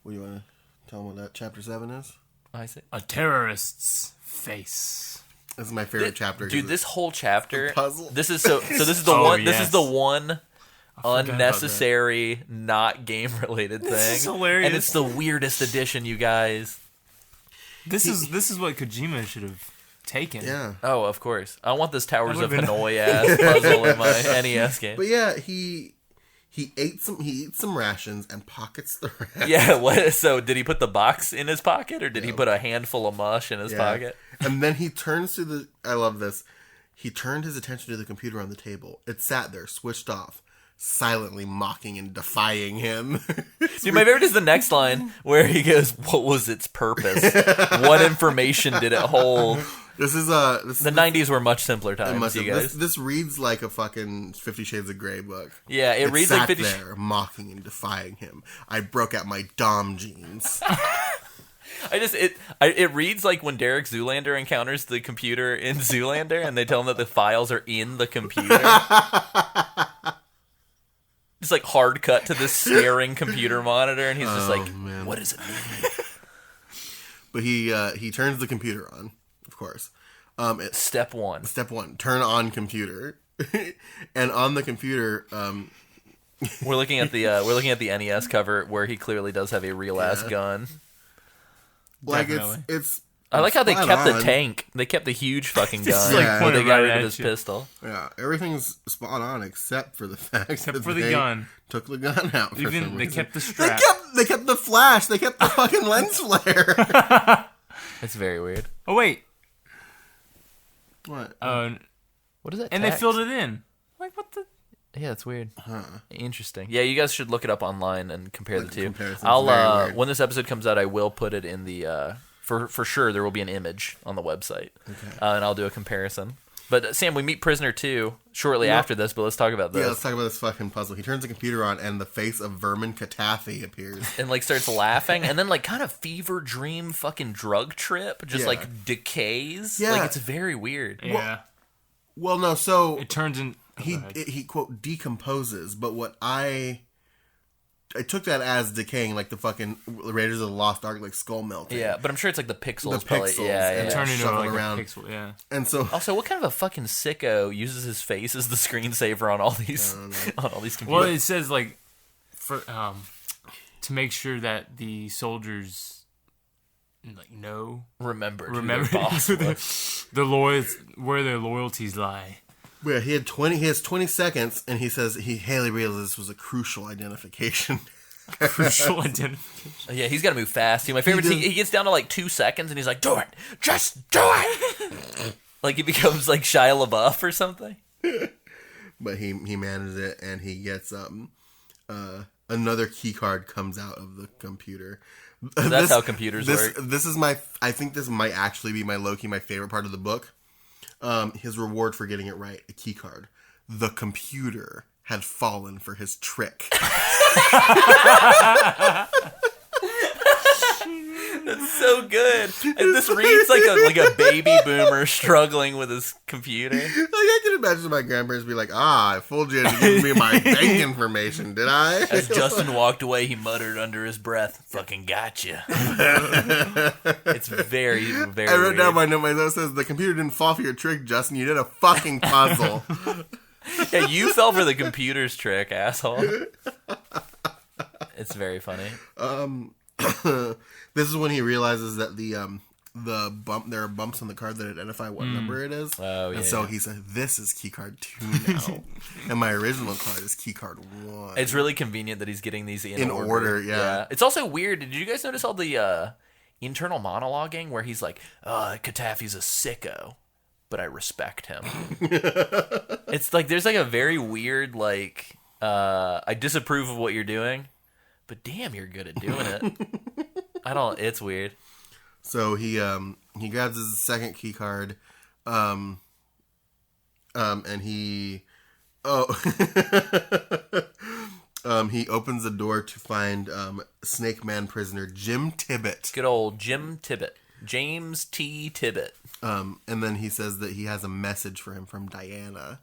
What do you want to tell them what that Chapter 7 is? I see. A terrorist's face. This is my favorite chapter. Dude, this whole chapter. puzzle. This is so. This is the Oh, one. This yes. is the one about unnecessary, not game related thing. This is hilarious. And it's the weirdest edition, you guys. This is what Kojima should have taken. Yeah. Oh, of course. I want this Towers That of would've been- Hanoi ass puzzle in my NES game. But yeah, he eats some rations and pockets the rest. Yeah. What? So did he put the box in his pocket, or did he put a handful of mush in his Yeah. pocket? And then he turns to the. I love this. He turned his attention to the computer on the table. It sat there, switched off, silently mocking and defying him. Dude, my favorite is the next line where he goes, "What was its purpose? What information did it hold?" This is The 90s were much simpler times, you guys. This reads like a fucking 50 Shades of Grey book. Yeah, it reads sat like 50 there, mocking and defying him. I broke out my Dom jeans. It reads like when Derek Zoolander encounters the computer in Zoolander and they tell him that the files are in the computer. Just like hard cut to this staring computer monitor, and he's just like, man. "What does it mean?" But he turns the computer on, of course. Step one. Step 1, turn on computer. And on the computer, We're looking at the NES cover where he clearly does have a real ass gun. like Definitely. it's I like how they spot kept the on. tank. They kept the huge fucking Just, gun. like, Yeah. But they pointed got right rid of at his you. pistol. Yeah, everything's spot on except for the fact that for the they gun. took the gun out. For Even some they reason. kept the They strap. kept the flash. They kept the fucking lens flare. It's very weird. Oh wait. What? What is that? And they text? filled it in. Like what the? Yeah, it's weird. Interesting. Yeah, you guys should look it up online and compare the two. comparison's I'll very weird. when this episode comes out, I will put it in the for sure. There will be an image on the website, and I'll do a comparison. But Sam, we meet Prisoner 2 shortly after this, but let's talk about this. Yeah, let's talk about this fucking puzzle. He turns the computer on, and the face of Vermin Catastrophe appears. And, like, starts laughing, and then, like, kind of fever dream fucking drug trip just, Yeah. like, decays. Yeah. Like, it's very weird. Yeah. Well, no, so It turns in. he quote decomposes, but what I took that as decaying, like the fucking Raiders of the Lost Ark, like skull melting. Yeah, but I'm sure it's, like, the pixels. The Probably. pixels, Yeah, and yeah. Turn into shuffle like around. a pixel. Yeah. And so Also, what kind of a fucking sicko uses his face as the screensaver on all these computers? Well, it says like for to make sure that the soldiers like remember remember who their boss was. where their loyalties lie. yeah, he has 20 seconds, and he says Haley realized this was a crucial identification. Crucial identification. Yeah, he's got to move fast. Too. My favorite thing, he gets down to like 2 seconds, and he's like, "Do it, just do it!" Like he becomes like Shia LaBeouf or something. But he manages it, and he gets another key card comes out of the computer. That's how computers work. This is I think this might actually be my low-key my favorite part of the book. His reward for getting it right, a key card. The computer had fallen for his trick. That's so good. And this reads like a baby boomer struggling with his computer. Like I can imagine my grandparents be like, I fooled you into giving me my bank information, did I? As Justin walked away, he muttered under his breath, "Fucking gotcha." It's very, very I wrote weird. down my note. My note says, the computer didn't fall for your trick, Justin. You did a fucking puzzle. Yeah, you fell for the computer's trick, asshole. It's very funny. This is when he realizes that there are bumps on the card that identify what number it is. Oh, yeah. And so he said, this is key card 2 now. And my original card is key card 1. It's really convenient that he's getting these in order, yeah. It's also weird. Did you guys notice all the internal monologuing where he's like, Kataffi's a sicko, but I respect him. It's like, there's like a very weird, like, I disapprove of what you're doing, but damn, you're good at doing it. It's weird. So he grabs his second key card, and he he opens the door to find Snake Man prisoner Jim Tibbet. Good old Jim Tibbet. James T. Tibbet. And then he says that he has a message for him from Diana.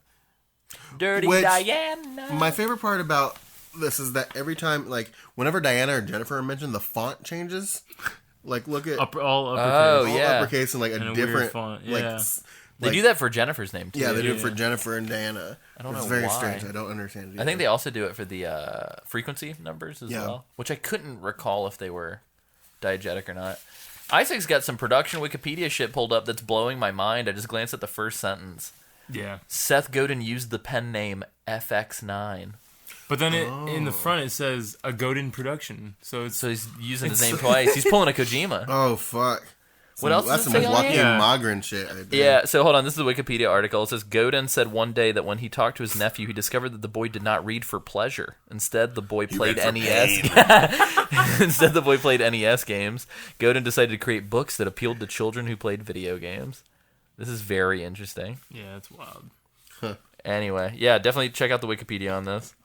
Dirty Which- Diana. My favorite part about this is that every time, like, whenever Diana or Jennifer are mentioned, the font changes. Like, look at All uppercase. Oh, all yeah. uppercase and like a And a weird different font, like yeah. They like- do that for Jennifer's name, too. Yeah, they do it for Jennifer and Diana. I don't It's know very why. strange. I don't understand it. I think they also do it for the frequency numbers as Yeah. well, which I couldn't recall if they were diegetic or not. Isaac's got some production Wikipedia shit pulled up that's blowing my mind. I just glanced at the first sentence. Yeah. Seth Godin used the pen name FX9. But then in the front it says a Godin production. So it's So he's using his name twice. He's pulling a Kojima. Oh fuck! What else That's does some it say on Joaquin here? Yeah. Magrin shit. Right there. Yeah, so hold on. This is a Wikipedia article. It says Godin said one day that when he talked to his nephew, he discovered that the boy did not read for pleasure. Instead, the boy played read for NES. Instead, the boy played NES games. Godin decided to create books that appealed to children who played video games. This is very interesting. yeah, it's wild. Anyway, yeah, definitely check out the Wikipedia on this.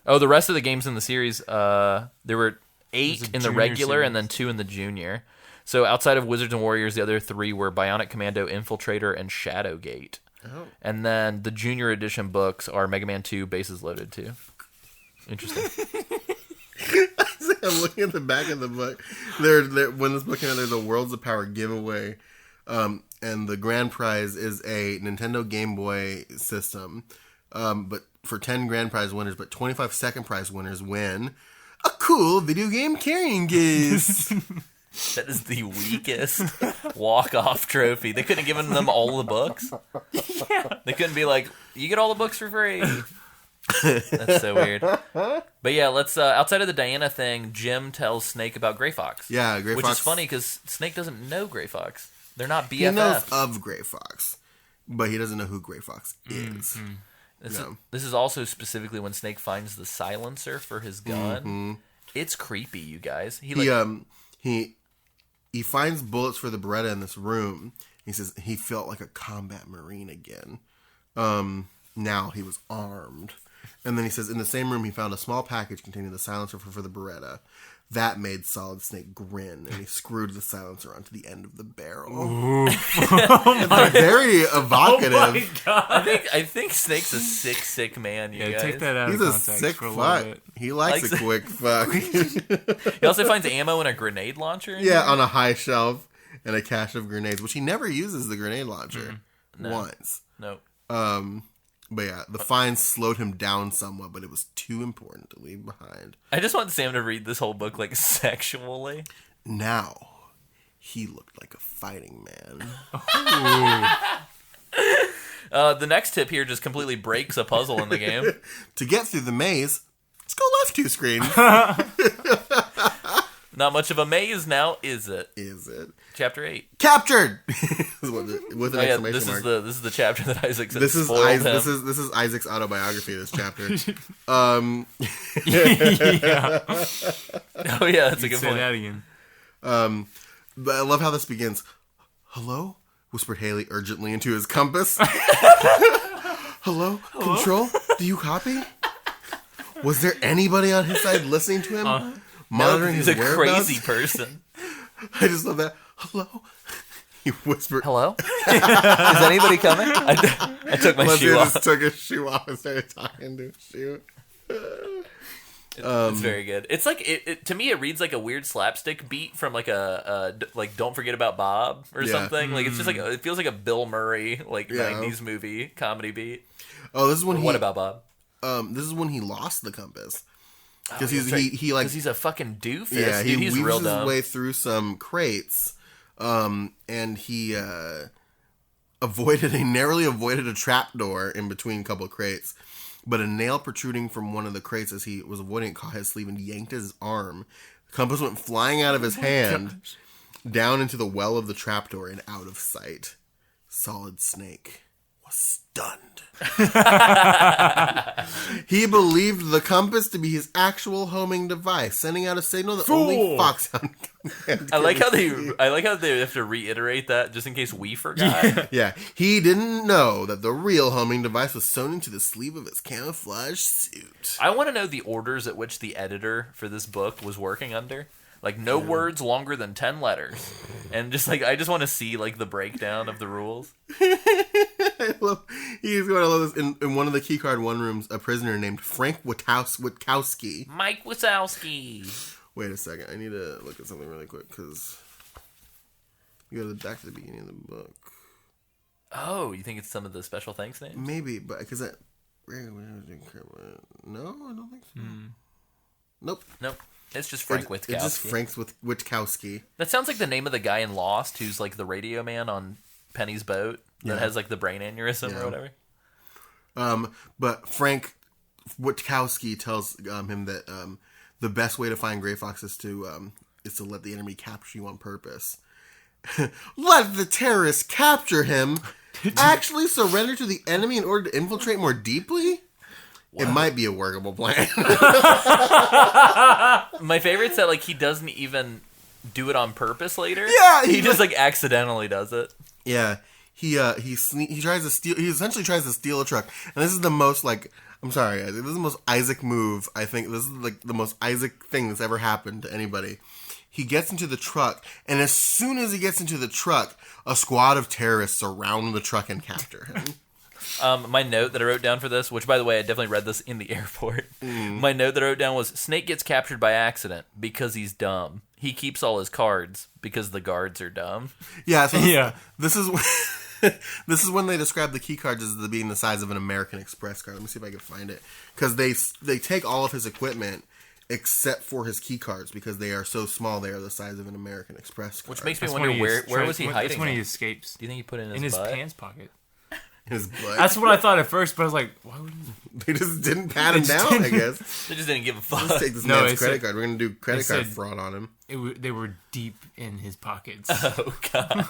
Oh, the rest of the games in the series, there were 8 There's a in the junior regular and series. then 2 in the junior. So outside of Wizards and Warriors, the other 3 were Bionic Commando, Infiltrator, and Shadowgate. Oh. And then the junior edition books are Mega Man 2, Bases Loaded 2. Interesting. I'm looking at the back of the book. There, when this book came out, there's a Worlds of Power giveaway, and the grand prize is a Nintendo Game Boy system. But for 10 grand prize winners, but 25 second prize winners win a cool video game carrying case. That is the weakest walk-off trophy. They couldn't have given them all the books. They couldn't be like, you get all the books for free. That's so weird. But yeah, let's outside of the Diana thing, Jim tells Snake about Gray Fox. Yeah, Gray which Fox. is funny because Snake doesn't know Gray Fox. They're not He knows BFFs. of Gray Fox, but he doesn't know who Gray Fox is. This is also specifically when Snake finds the silencer for his gun. It's creepy, you guys. He finds bullets for the Beretta in this room, He says he felt like a combat Marine again. Now he was armed. And then he says in the same room he found a small package containing the silencer for the Beretta. That made Solid Snake grin, and he screwed the silencer onto the end of the barrel. It's very evocative. Oh my god! I think Snake's a sick man. You guys. Take that out He's of a context sick for a fuck. little bit. He likes a quick fuck. He also finds ammo and a grenade launcher. Yeah, on a high shelf and a cache of grenades, which he never uses the grenade launcher once. No. But yeah, the find slowed him down somewhat, but it was too important to leave behind. I just want Sam to read this whole book like sexually. Now, he looked like a fighting man. The next tip here just completely breaks a puzzle in the game. To get through the maze, let's go left 2 screens. Not much of a maze now, is it? Is it? Chapter 8. Captured! With an exclamation this mark. This is the chapter that Isaac said This is spoiled him. this is Isaac's autobiography. This chapter. Yeah. Oh yeah, that's a good Say point. that again. But I love how this begins. Hello? Whispered Haley urgently into his compass. Hello? Control? Do you copy? Was there anybody on his side listening to him? Monitoring He's his a whereabouts? crazy person. I just love that. Hello? He whispered. Hello? Is anybody coming? I took my shoe Leslie off. just took his shoe off and started talking to his shoe. It's very good. It's like it to me. It reads like a weird slapstick beat from like like Don't Forget About Bob or Yeah. something. Like it's just like it feels like a Bill Murray like Yeah. 90s movie comedy beat. Oh, this is when What about Bob? This is when he lost the compass. Because Because he's a fucking doofus. yeah, Dude, he's weaves real his dumb. way through some crates, and he narrowly avoided a trapdoor in between a couple of crates, but a nail protruding from one of the crates as he was avoiding it caught his sleeve and yanked his arm. The compass went flying out of his hand, down into the well of the trapdoor and out of sight. Solid Snake was stunned. He believed the compass to be his actual homing device, sending out a signal that only Foxhound Command I like could how receive. they have to reiterate that just in case we forgot. Yeah, he didn't know that the real homing device was sewn into the sleeve of his camouflage suit. I want to know the orders at which the editor for this book was working under. Like no words longer than 10 letters. And just like I just want to see like the breakdown of the rules. He's going to love this. In one of the keycard 1 rooms, a prisoner named Frank Witkowski. Mike Wazowski. Wait a second, I need to look at something really quick because you go back to the beginning of the book. Oh, you think it's some of the special thanks names? Maybe, but because that. No, I don't think so. Nope. Nope. It's just Frank Witkowski. It's just Frank Witkowski. That sounds like the name of the guy in Lost who's like the radio man on Penny's boat that has like the brain aneurysm or whatever. But Frank Witkowski tells him that the best way to find Gray Fox is to let the enemy capture you on purpose. Let the terrorists capture him. Actually surrender to the enemy in order to infiltrate more deeply? It might be a workable plan. My favorite's that like he doesn't even do it on purpose later. Yeah, he just like accidentally does it. Yeah, he tries to steal. He essentially tries to steal a truck, and this is the most like. I'm sorry, guys. This is the most Isaac move. I think this is like the most Isaac thing that's ever happened to anybody. He gets into the truck, and as soon as he gets into the truck, a squad of terrorists surround the truck and capture him. My note that I wrote down for this, which by the way I definitely read this in the airport. My note that I wrote down was Snake gets captured by accident because he's dumb. He keeps all his cards because the guards are dumb. Yeah, so this is this is when they describe the key cards as being the size of an American Express card. Let me see if I can find it, because they take all of his equipment except for his key cards because they are so small. They are the size of an American Express card. Which makes me wonder where was he hiding? That's when he it? escapes. Do you think he put it In his butt? pants pocket. His butt. That's what I thought at first, but I was like, why would you? They just didn't pat him down, I guess. They just didn't give a fuck. Let's take this No, man's it credit said- card. We're going to do credit card said- fraud on him. They were deep in his pockets. Oh god.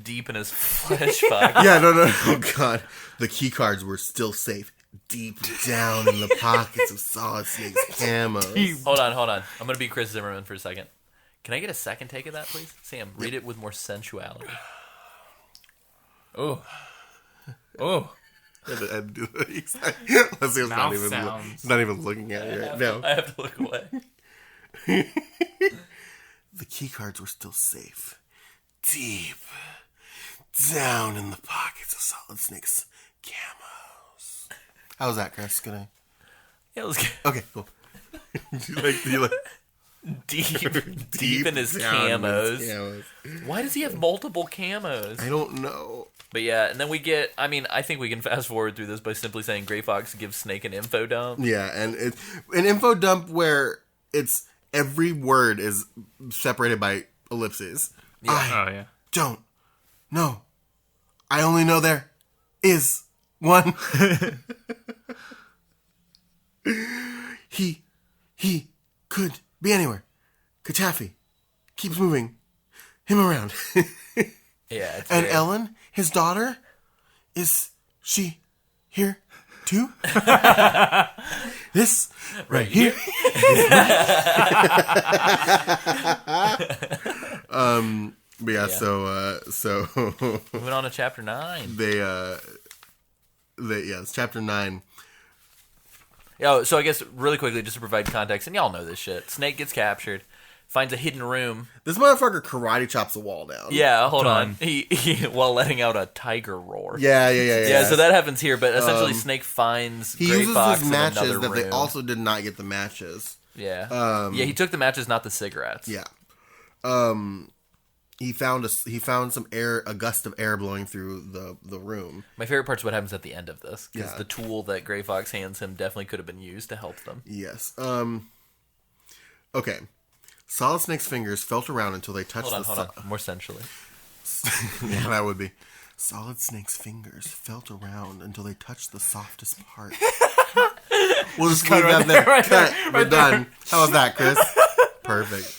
Deep in his flesh pocket. Yeah, no. Oh, God. The key cards were still safe deep down in the pockets of Solid Snake's camo. Hold on. I'm gonna be Chris Zimmerman for a second. Can I get a second take of that, please? Sam, read it with more sensuality. Oh. Let's see, Mouth sounds. he's not even looking at it right now. I have to look away. The key cards were still safe. Deep down in the pockets of Solid Snake's camos. How was that, Chris? Good. Yeah, it was good. Okay, cool. you like Deep in his down in his camos. camos. Why does he have multiple camos? I don't know. But yeah, and then we get, I mean, I think we can fast forward through this by simply saying Gray Fox gives Snake an info dump. Yeah, and it's an info dump where it's every word is separated by ellipses. Yeah. I don't know. I only know there is one. He could be anywhere. Katafi keeps moving him around. Yeah. It's And very- Ellen, his daughter, is she here too? This right here. But yeah, so Moving on to chapter 9. it's chapter 9. Yeah, so I guess really quickly, just to provide context, and y'all know this shit. Snake gets captured, finds a hidden room. This motherfucker karate chops the wall down. Yeah, hold Done. on. He while letting out a tiger roar. Yeah. Yeah, so that happens here, but essentially Snake finds he Gray uses Fox his in matches another that room. they also did not get the matches. Yeah. Yeah, he took the matches, not the cigarettes. Yeah. He found some air, a gust of air blowing through the room. My favorite part's what happens at the end of this, because Yeah. the tool that Gray Fox hands him definitely could have been used to help them. Yes. Okay. Solid Snake's fingers felt around until they touched Hold on. More sensually. Yeah, that would be. Solid Snake's fingers felt around until they touched the softest part. We'll just leave that there. Cut. We're done. How was that, Chris? Perfect.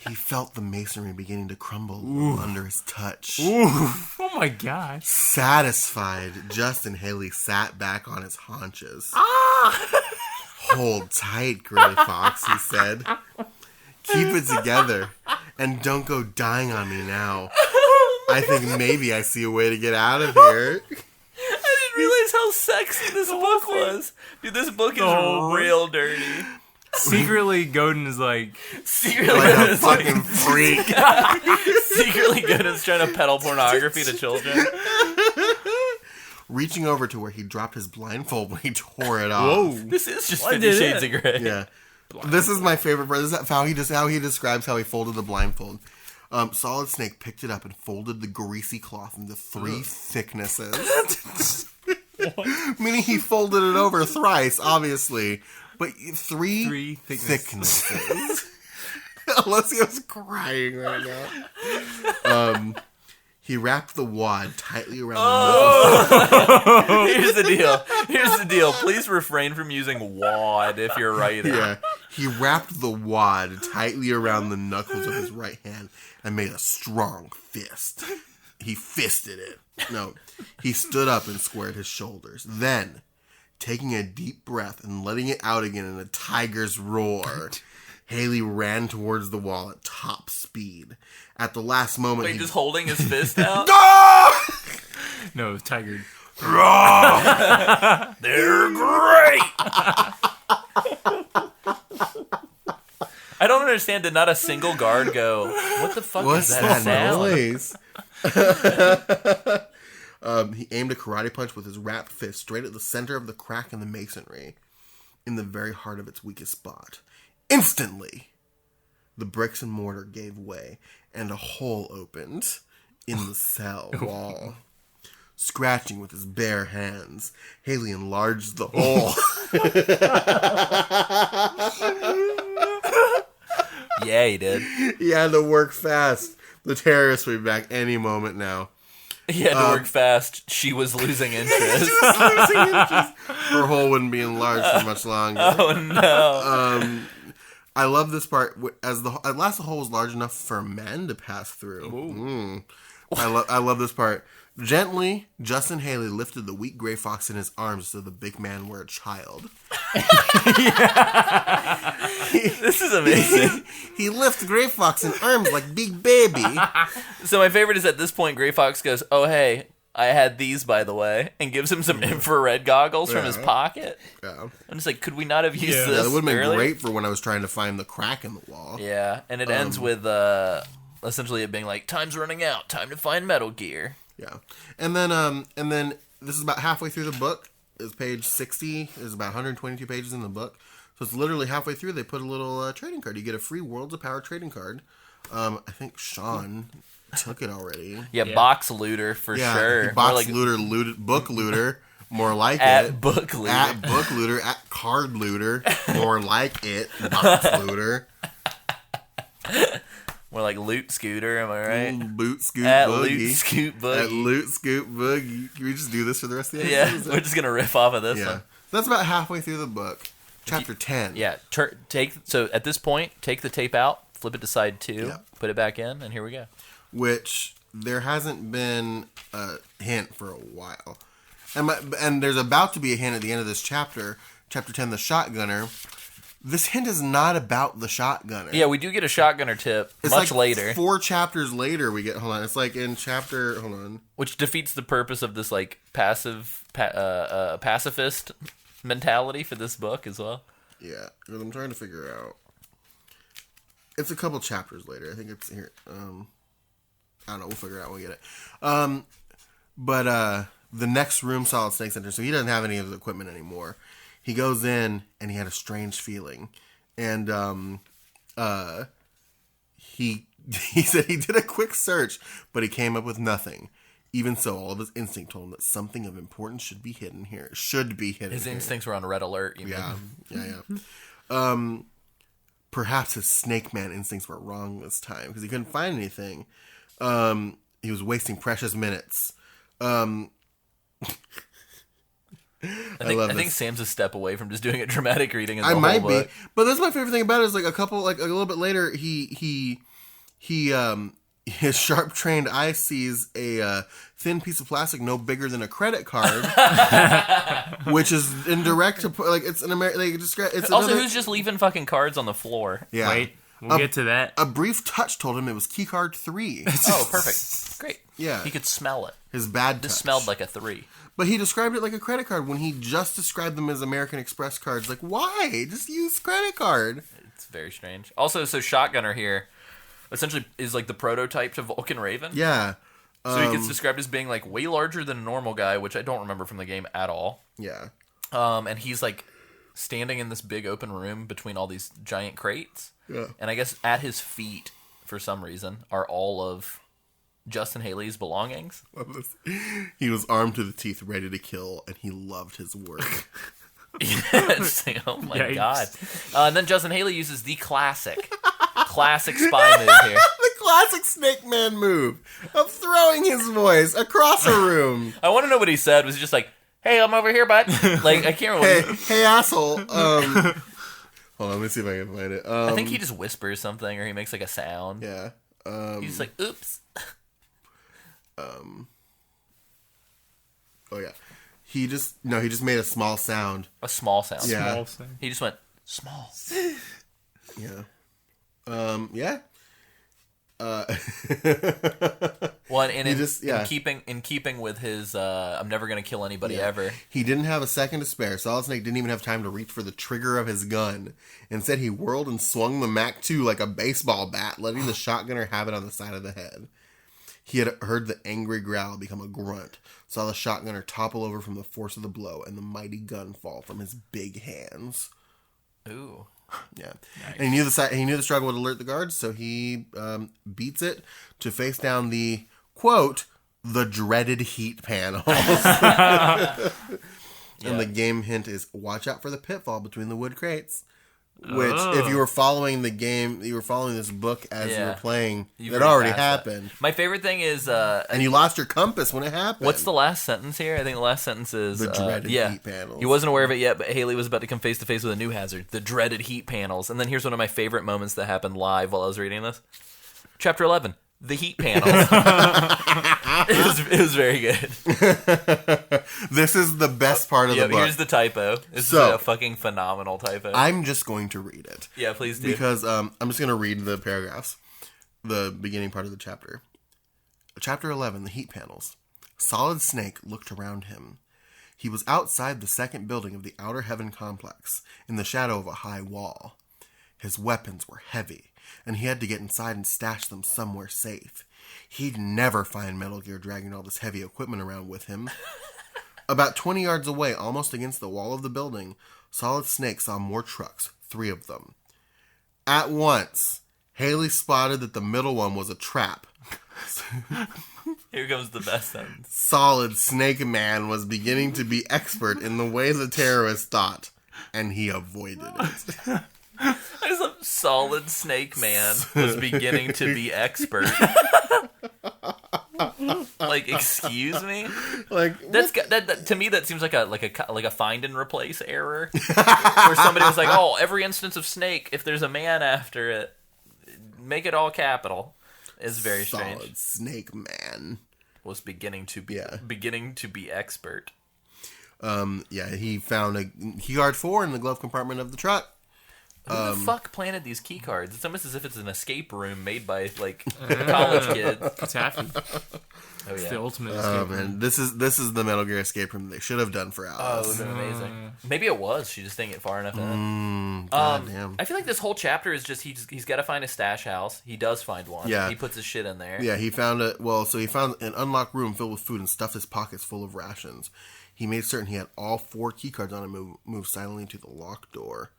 He felt the masonry beginning to crumble under his touch. Oh my gosh. Satisfied, Justin Haley sat back on his haunches. Hold tight, Gray Fox, he said. Keep it together, and don't go dying on me now. I think maybe I see a way to get out of here. I didn't realize how sexy this book was. Dude, this book is Oh. real dirty. Secretly, Godin is like, Secretly, Like a it's like- fucking freak. secretly good is trying to peddle pornography to children. Reaching over to where he dropped his blindfold when he tore it off. This is just Why 50 did Shades it? of Grey. Yeah. This is my favorite part. This is how he describes how he folded the blindfold. Solid Snake picked it up and folded the greasy cloth into 3 thicknesses. Meaning he folded it over thrice, obviously. But 3 thicknesses. Alessio's crying right now. He wrapped the wad tightly around the Here's the deal. Please refrain from using wad if you're writing. Yeah. He wrapped the wad tightly around the knuckles of his right hand and made a strong fist. He fisted it. No. He stood up and squared his shoulders. Then, taking a deep breath and letting it out again in a tiger's roar, Haley ran towards the wall at top speed. At the last moment, Wait, just holding his fist out? no, Tiger. They're great! I don't understand. Did not a single guard go, what the fuck What's is that sound? noise? He aimed a karate punch with his wrapped fist straight at the center of the crack in the masonry, in the very heart of its weakest spot. Instantly, the bricks and mortar gave way, and a hole opened in the cell wall. Scratching with his bare hands, Haley enlarged the hole. Yeah, he did. He had to work fast. The terrorists will be back any moment now. He had to work fast. She was losing interest. Her hole wouldn't be enlarged for much longer. Oh, no. I love this part. At last, the hole was large enough for men to pass through. I love this part. Gently, Justin Haley lifted the weak gray fox in his arms as though the big man were a child. This is amazing. He lifted Gray Fox in arms like big baby. So my favorite is at this point, Gray Fox goes, "Oh, hey, I had these, by the way," and gives him some infrared goggles from his pocket. Yeah. I'm just like, could we not have used this That would have been earlier? great for when I was trying to find the crack in the wall. Yeah, and it ends with essentially it being like, "Time's running out. Time to find Metal Gear." Yeah. And then this is about halfway through the book. It's page 60. There's about 122 pages in the book. So it's literally halfway through. They put a little trading card. You get a free Worlds of Power trading card. I think Sean took it already. Yeah, box looter for sure. Box looter, book looter. More like at it. book looter. At book looter. At card looter. More like it. Box looter. More like loot scooter, am I right? Boot scoot At boogie. loot scoot boogie. At loot scoot boogie. Can we just do this for the rest of the Yeah, episode? we're just gonna riff off of this Yeah. one. That's about halfway through the book. Chapter 10. Yeah, so at this point, take the tape out, flip it to side 2, Yeah. put it back in, and here we go. Which there hasn't been a hint for a while. And there's about to be a hint at the end of this chapter, chapter 10, the shotgunner. This hint is not about the shotgunner. Yeah, we do get a shotgunner tip It's much like later, 4 chapters later we get, hold on, it's like in chapter, hold on. which defeats the purpose of this like pacifist mentality for this book as well. Yeah, because I'm trying to figure out. It's a couple chapters later. I think it's here. I don't know. We'll figure it out when we get it. But the next room, Solid Snake Center, so he doesn't have any of his equipment anymore. He goes in, and he had a strange feeling. And he said he did a quick search, but he came up with nothing. Even so, all of his instinct told him that something of importance should be hidden here. His instincts were on red alert. You Yeah, mean? yeah. Perhaps his Snake Man instincts were wrong this time because he couldn't find anything. He was wasting precious minutes. I think Sam's a step away from just doing a dramatic reading. Of the I whole might book. be, but that's my favorite thing about it is like a little bit later, his sharp trained eye sees a thin piece of plastic no bigger than a credit card, which is in direct like it's an American. Like, it's Also, another, who's just leaving fucking cards on the floor? yeah. Wait, we'll get to that. A brief touch told him it was key card 3. Oh, perfect. Great. Yeah. He could smell it. His bad touch. This smelled like a 3. But he described it like a credit card when he just described them as American Express cards. Like, why? Just use credit card. It's very strange. Also, so Shotgunner here essentially is like the prototype to Vulcan Raven. Yeah. So he gets described as being like way larger than a normal guy, which I don't remember from the game at all. Yeah. And he's like standing in this big open room between all these giant crates. Yeah. And I guess at his feet, for some reason, are all of Justin Haley's belongings. He was armed to the teeth, ready to kill, and he loved his work. Yes. Oh my Yikes. god. And then Justin Haley uses the classic spy move here. The classic Snake Man move of throwing his voice across a room. I want to know what he said. Was he just like, "Hey, I'm over here, bud"? Like, I can't remember. Hey, asshole. Hold on, let me see if I can find it. I think he just whispers something, or he makes like a sound. Yeah. He's just like, "Oops." Oh yeah. He just made a small sound. A small sound. Yeah. Small thing. He just went small. Yeah. Yeah. Well, and He in, just- yeah. in keeping with his, I'm never gonna kill anybody ever. He didn't have a second to spare. Solid Snake didn't even have time to reach for the trigger of his gun. Instead, he whirled and swung the Mac 2 like a baseball bat, letting the shotgunner have it on the side of the head. He had heard the angry growl become a grunt, saw the shotgunner topple over from the force of the blow, and the mighty gun fall from his big hands. Ooh. Yeah, nice. And he knew the struggle would alert the guards, so he beats it to face down the quote the dreaded heat panels. And the game hint is watch out for the pitfall between the wood crates. Which, if you were following the game, you were following this book as you were playing, it already happened. My favorite thing is... and you lost your compass when it happened. What's the last sentence here? I think the last sentence is... The dreaded heat panels. He wasn't aware of it yet, but Haley was about to come face-to-face with a new hazard. The dreaded heat panels. And then here's one of my favorite moments that happened live while I was reading this. Chapter 11. The heat panels. It was very good. This is the best part of the book. Here's the typo. This is a fucking phenomenal typo. I'm just going to read it. Yeah, please do. Because I'm just going to read the paragraphs. The beginning part of the chapter. Chapter 11, the heat panels. Solid Snake looked around him. He was outside the second building of the Outer Heaven complex, in the shadow of a high wall. His weapons were heavy, and he had to get inside and stash them somewhere safe. He'd never find Metal Gear dragging all this heavy equipment around with him. About 20 yards away, almost against the wall of the building, Solid Snake saw more trucks, 3 of them. At once, Haley spotted that the middle one was a trap. Here comes the best sentence. Solid Snake Man was beginning to be expert in the way the terrorists thought, and he avoided it. There's a Solid Snake Man was beginning to be expert. Like, excuse me? Like, that to me that seems like a find and replace error, where somebody was like, "Oh, every instance of Snake, if there's a man after it, make it all capital." Is very strange. Solid Snake Man was beginning to be expert. He found a keycard 4 in the glove compartment of the truck. Who the fuck planted these key cards? It's almost as if it's an escape room made by like college kids. It's happy. Oh It's yeah. the ultimate Oh escape. man, this is the Metal Gear escape room they should have done for Oh, it Alice. would have been amazing. Maybe it was. She just didn't get far enough in. God damn. I feel like this whole chapter is just he's got to find a stash house. He does find one. Yeah. He puts his shit in there. Yeah, he found he found an unlocked room filled with food and stuffed his pockets full of rations. He made certain he had all 4 keycards on him and moved silently to the locked door.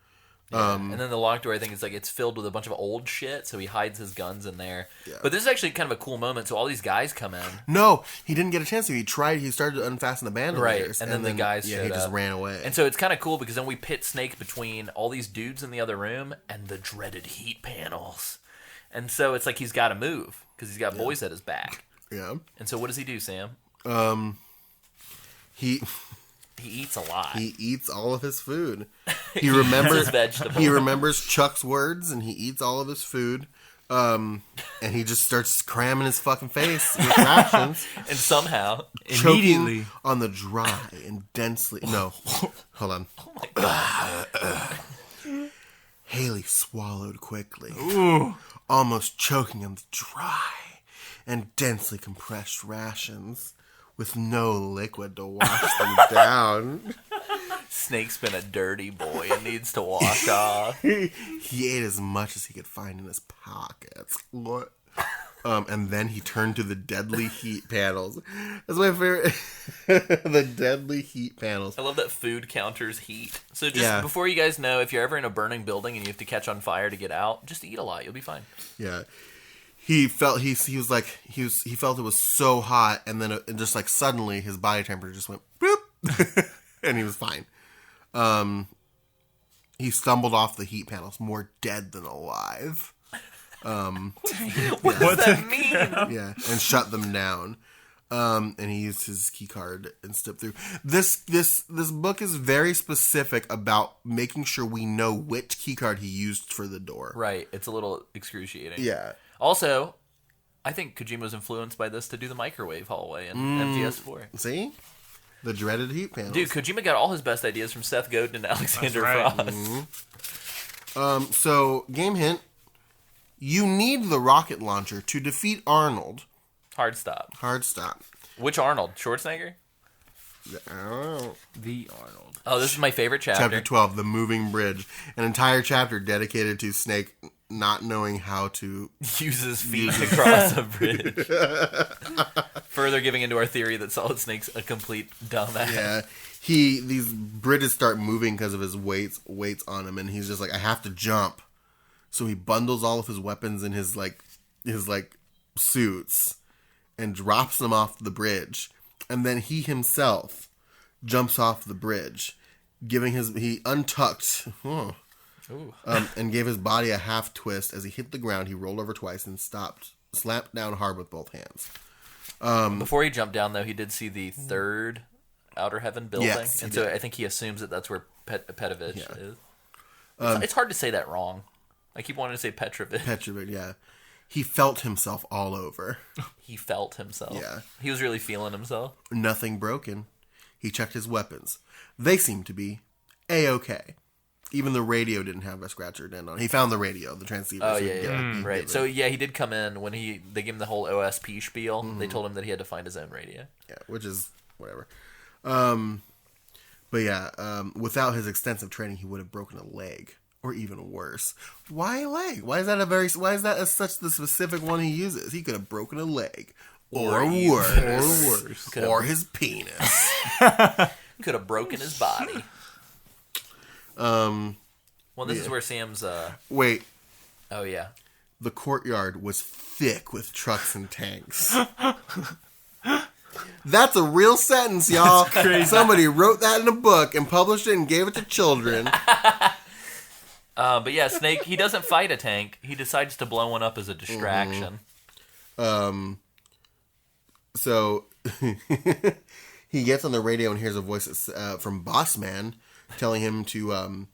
And then the locked door, I think, is like it's filled with a bunch of old shit, so he hides his guns in there. Yeah. But this is actually kind of a cool moment. So all these guys come in, No, he didn't get a chance to. He started to unfasten the bandoliers. right? And then the guys he showed just up. ran away. And so it's kind of cool because then we pit Snake between all these dudes in the other room and the dreaded heat panels. And so it's like he's got to move because he's got boys at his back. Yeah. And so what does he do, Sam? He eats a lot. He eats all of his food. He remembers his vegetables. He remembers Chuck's words, and he eats all of his food. And he just starts cramming his fucking face with rations, And somehow, choking Immediately. on the dry and densely. No, hold on. oh my god, Haley swallowed quickly, almost choking on the dry and densely compressed rations, with no liquid to wash them down. Snake's been a dirty boy and needs to wash off. He ate as much as he could find in his pockets. And then he turned to the deadly heat panels. That's my favorite. The deadly heat panels. I love that food counters heat. So just before you guys know, if you're ever in a burning building and you have to catch on fire to get out, just eat a lot. You'll be fine. Yeah. He felt he felt it was so hot, and then it just like suddenly his body temperature just went boop, and he was fine. He stumbled off the heat panels, more dead than alive. What does that mean? Yeah, and shut them down. And he used his key card and stepped through. This book is very specific about making sure we know which key card he used for the door. Right. It's a little excruciating. Yeah. Also, I think Kojima was influenced by this to do the microwave hallway in MGS4. See? The dreaded heat panels. Dude, Kojima got all his best ideas from Seth Godin and Alexander That's right. Frost. So, game hint. You need the rocket launcher to defeat Arnold. Hard stop. Hard stop. Which Arnold? Schwarzenegger? I don't know. The Arnold. Oh, this is my favorite chapter. Chapter 12, The Moving Bridge. An entire chapter dedicated to Snake not knowing how to... Uses feet to cross a bridge. Further giving into our theory that Solid Snake's a complete dumbass. Yeah. These bridges start moving because of his weights on him, and he's just like, I have to jump. So he bundles all of his weapons in his suits and drops them off the bridge. And then he himself jumps off the bridge, he untucked and gave his body a half twist. As he hit the ground, he rolled over twice and slapped down hard with both hands. Before he jumped down, though, he did see the third Outer Heaven building. Yes, and he so did. I think he assumes that that's where Petrovich Yeah. is. It's hard to say that wrong. I keep wanting to say Petrovich. Petrovic, yeah. He felt himself all over. He felt himself. Yeah. He was really feeling himself. Nothing broken. He checked his weapons. They seemed to be A-okay. Even the radio didn't have a scratch or dent on it. He found the radio, the transceiver. Oh, so yeah. he Right. did So, it. he did come in when they gave him the whole OSP spiel. They told him that he had to find his own radio. Yeah, which is whatever. But yeah, without his extensive training, he would have broken a leg. Or even worse. Why a leg? Why is that such the specific one he uses? He could have broken a leg. Or worse. Or his penis. Could have broken his body. Well, this is where Sam's. Wait, Oh yeah. the courtyard was thick with trucks and tanks. That's a real sentence, y'all. Somebody wrote that in a book and published it and gave it to children. But yeah, Snake. He doesn't fight a tank. He decides to blow one up as a distraction. So he gets on the radio and hears a voice from Boss Man telling him to.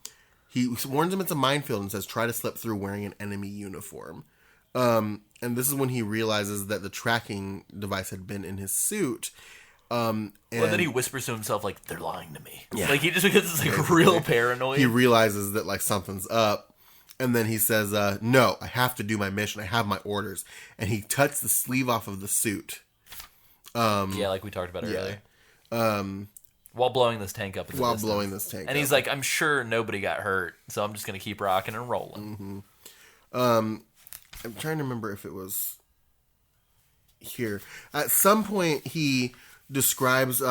He warns him it's a minefield and says, "Try to slip through wearing an enemy uniform." And this is when he realizes that the tracking device had been in his suit. And then he whispers to himself like, "They're lying to me." Yeah. Like he just gets like real paranoid. he realizes that like something's up. And then he says, "No, I have to do my mission. I have my orders." And he cuts the sleeve off of the suit. Yeah, like we talked about earlier. While blowing this tank up. And he's like, "I'm sure nobody got hurt, so I'm just gonna keep rocking and rolling." I'm trying to remember if it was here. At some point, he describes. It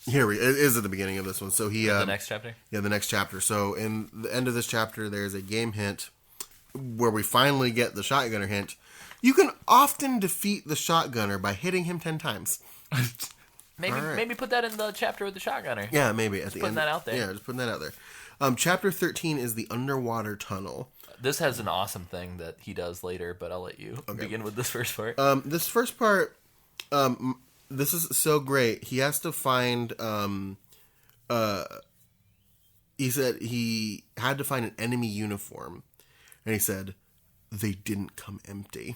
is at the beginning of this one. So he The next chapter. Yeah, the next chapter. So in the end of this chapter, there's a game hint where we finally get the shotgunner hint. You can often defeat the shotgunner by hitting him 10 times. Maybe put that in the chapter with the shotgunner. Yeah, maybe at the end. Putting that out there. Yeah, just putting that out there. Chapter 13 is the underwater tunnel. This has an awesome thing that he does later, but I'll let you begin with this first part. This first part, this is so great. He has to find. He said he had to find an enemy uniform, and he said they didn't come empty.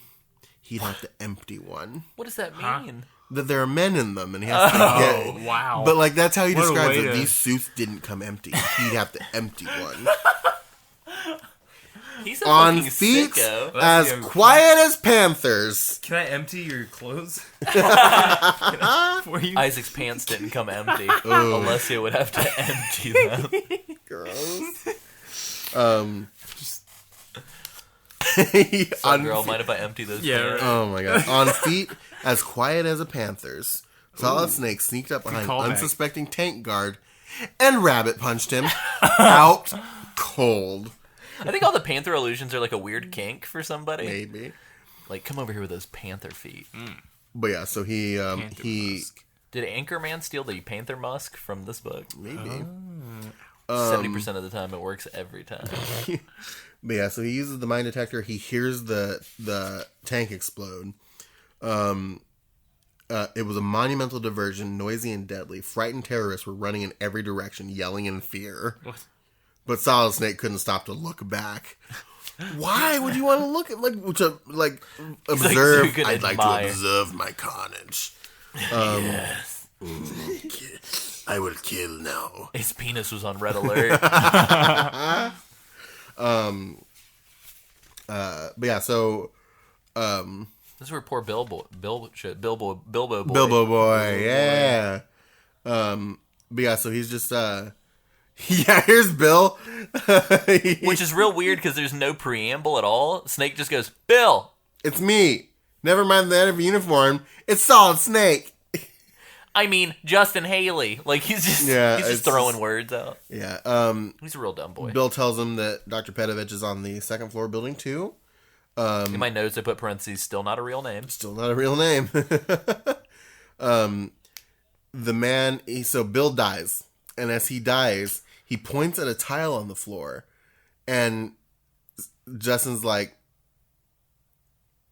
He'd have to empty one. What does that mean? That there are men in them, and he has to get. Wow. But like that's how he What a describes way it. to- These suits didn't come empty. He'd have to empty one. He's a On fucking feet sicko. as quiet as panthers. Can I empty your clothes? For you? Isaac's pants didn't come empty. Alessia would have to empty them. Gross. Some girl, mind if I empty those pants? right. Oh my god. On feet as quiet as a panther's, Solid Snake sneaked up behind callback. unsuspecting tank guard and rabbit punched him out cold. I think all the panther illusions are like a weird kink for somebody. Maybe. Like, come over here with those panther feet. But yeah, so he Musk. Did Anchorman steal the panther musk from this book? maybe. 70% of the time, it works every time. But yeah, so he uses the mine detector. He hears the tank explode. It was a monumental diversion, noisy and deadly. Frightened terrorists were running in every direction, yelling in fear. What? But Solid Snake couldn't stop to look back. Why would you want to look at observe? you could I'd like admire. to observe my carnage. Yes. I will kill now. His penis was on red alert. But yeah, so This is where poor Bilbo boy. Bilbo Boy, yeah. But yeah, so he's just yeah, here's Bill. Which is real weird because there's no preamble at all. Snake just goes, "Bill." It's me. Never mind the enemy uniform. It's Solid Snake. I mean, Justin Haley. Like he's just throwing words out. Yeah. He's a real dumb boy. Bill tells him that Dr. Petovich is on the second floor, building 2. In my notes, I put parentheses. Still not a real name. Still not a real name. The man. So Bill dies, and as he dies, he points at a tile on the floor, and Justin's like,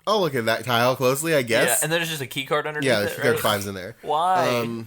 "Oh, look at that tile closely, I guess." Yeah, and there's just a key card underneath Yeah, the it, key card right? 5's in there. Why?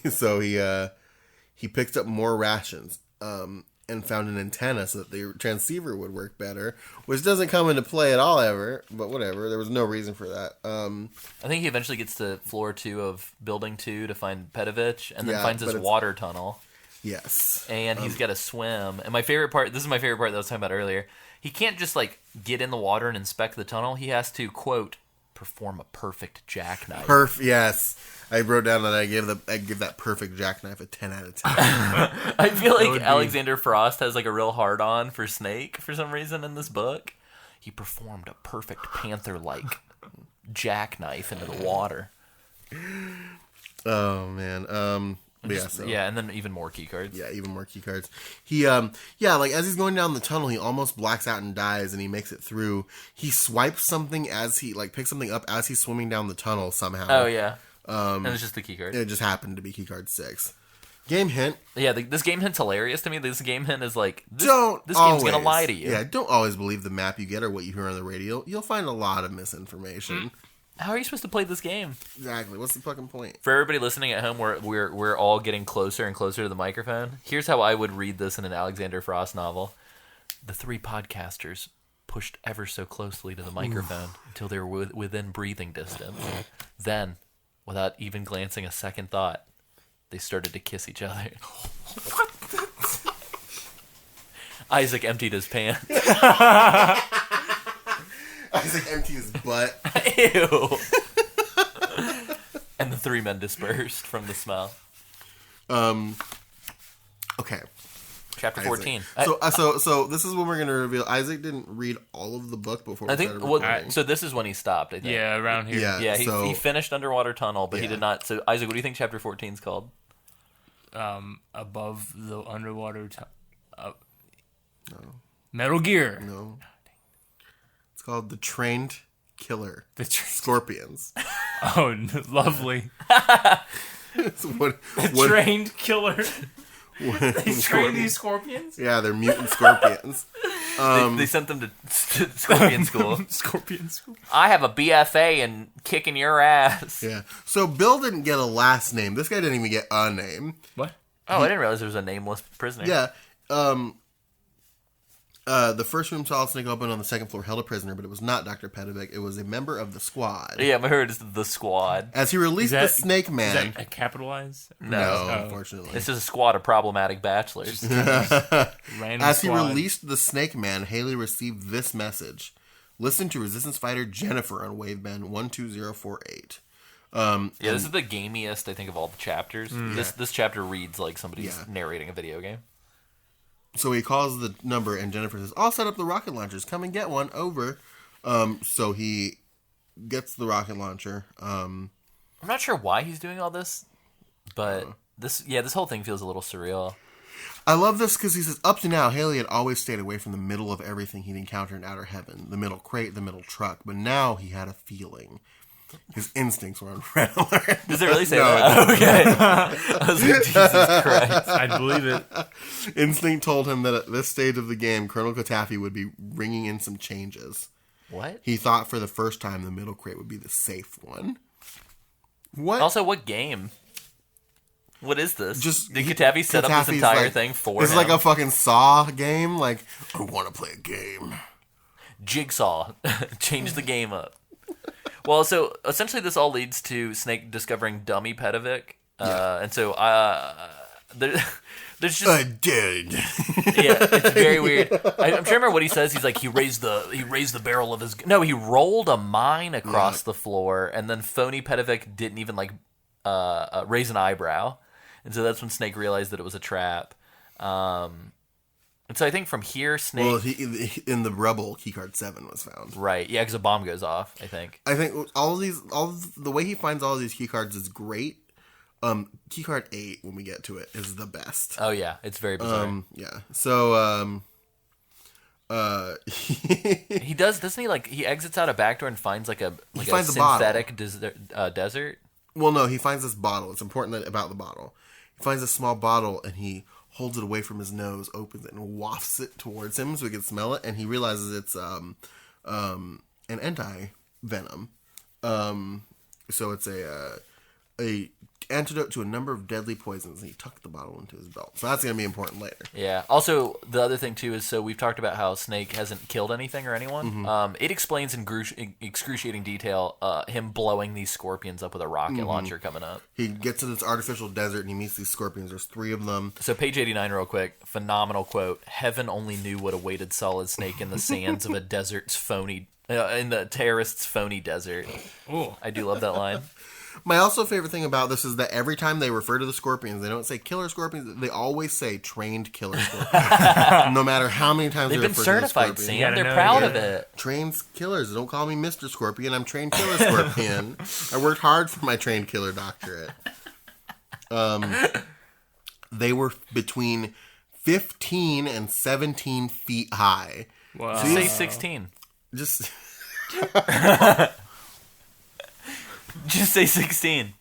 So he picks up more rations, and and found an antenna so that the transceiver would work better, which doesn't come into play at all ever, but whatever. There was no reason for that. I think he eventually gets to floor 2 of building 2 to find Petovich, and then Yeah, finds but this it's- water tunnel, Yes. and he's got to swim. And my favorite part, this is my favorite part that I was talking about earlier, he can't just, like, get in the water and inspect the tunnel. He has to, quote, perform a perfect jackknife. Yes. I wrote down that I give that perfect jackknife a 10 out of 10. I feel like would be- Alexander Frost has, like, a real hard-on for Snake for some reason in this book. He performed a perfect panther-like jackknife into the water. Oh, man. But yeah, so. Yeah, and then even more key cards. Yeah, even more key cards. He, like as he's going down the tunnel, he almost blacks out and dies, and he makes it through. He swipes something as he, like, picks something up as he's swimming down the tunnel somehow. Oh, yeah. And it's just the key card. It just happened to be key card 6. Game hint. Yeah, this game hint's hilarious to me. This game hint is like, this game's always, gonna lie to you. Yeah, don't always believe the map you get or what you hear on the radio. You'll find a lot of misinformation. How are you supposed to play this game? Exactly. What's the fucking point? For everybody listening at home, we're all getting closer and closer to the microphone. Here's how I would read this in an Alexander Frost novel. The 3 podcasters pushed ever so closely to the microphone until they were within breathing distance. Then, without even glancing a second thought, they started to kiss each other. Isaac emptied his pants. Isaac emptied his butt. Ew. And the 3 men dispersed from the smell. Okay. Chapter Isaac. 14. So this is when we're gonna reveal Isaac didn't read all of the book before we I think. started Well, recording. so this is when he stopped. I think. Yeah, around here. Yeah. Yeah. So- He finished Underwater Tunnel, but he Yeah. did not. So Isaac, what do you think Chapter 14 is called? Above the underwater. No. Metal Gear. No. It's called The Trained Killer. The Scorpions. Oh, lovely. It's what, Trained killer. They train these scorpions. Yeah, they're mutant scorpions. They sent them to Scorpion School. Scorpion school. I have a BFA in kicking your ass. Yeah. So Bill didn't get a last name. This guy didn't even get a name. What? Oh, I didn't realize there was a nameless prisoner. Yeah. The first room solid snake opened on the second floor held a prisoner, but it was not Dr. Pedovic. It was a member of the squad. Yeah, I heard it's the squad. As he released the Snake Is Man. that capitalized? No, Oh. unfortunately. It's just a squad of problematic bachelors. Random As he squad. released the Snake Man, Haley received this message. Listen to Resistance Fighter Jennifer on Waveband 12048. Yeah, this is the gamiest, I think, of all the chapters. This chapter reads like somebody's Yeah. narrating a video game. So he calls the number, and Jennifer says, I'll set up the rocket launchers. Come and get one. Over. So he gets the rocket launcher. I'm not sure why he's doing all this, but this whole thing feels a little surreal. I love this because he says, up to now, Haley had always stayed away from the middle of everything he'd encountered in Outer Heaven. The middle crate, the middle truck. But now he had a feeling. His instincts were on red alert. Does it really say No, that? Okay. I was like, Jesus Christ. I'd believe it. Instinct told him that at this stage of the game, Colonel Katafi would be bringing in some changes. What? He thought for the first time the middle crate would be the safe one. What? Also, what game? What is this? Just Did Katafi set up Katafi's this entire like- thing for It's him? like a fucking Saw game. Like, I want to play a game. Jigsaw. Change the game up. Well, so essentially this all leads to Snake discovering dummy Pedovic. And so there's just... I did. Yeah, it's very weird. I'm trying to remember what he says. He's like, he raised the barrel of his... No, he rolled a mine across the floor, and then phony Pedovic didn't even, like, raise an eyebrow. And so that's when Snake realized that it was a trap. And so I think from here, Snake... Well, in the rubble, keycard 7 was found. Right, yeah, because a bomb goes off, I think. I think the way he finds all of these keycards is great. Keycard 8, when we get to it, is the best. Oh, yeah, it's very bizarre. Yeah. So, He doesn't he, like, he exits out a back door and finds, like, a finds a bottle. synthetic desert? well, no, he finds this bottle. It's important about the bottle. He finds a small bottle, and he holds it away from his nose, opens it, and wafts it towards him so he can smell it, and he realizes it's an anti-venom. So it's a antidote to a number of deadly poisons, and he tucked the bottle into his belt. So that's going to be important later. Yeah. Also, the other thing, too, is so we've talked about how Snake hasn't killed anything or anyone. It explains in excruciating detail him blowing these scorpions up with a rocket launcher coming up. He gets to this artificial desert, and he meets these scorpions. There's 3 of them. So page 89 real quick. Phenomenal quote. Heaven only knew what awaited Solid Snake in the sands of a desert's phony... in the terrorists' phony desert. Ooh. I do love that line. My also favorite thing about this is that every time they refer to the scorpions, they don't say killer scorpions. They always say trained killer scorpions. No matter how many times They've they been refer to the certified, scorpion. Sam. Yeah, They're no, proud yeah. of it. Trained killers. Don't call me Mr. Scorpion. I'm trained killer scorpion. I worked hard for my trained killer doctorate. They were between 15 and 17 feet high. Wow. Just say 16. Just Just say 16.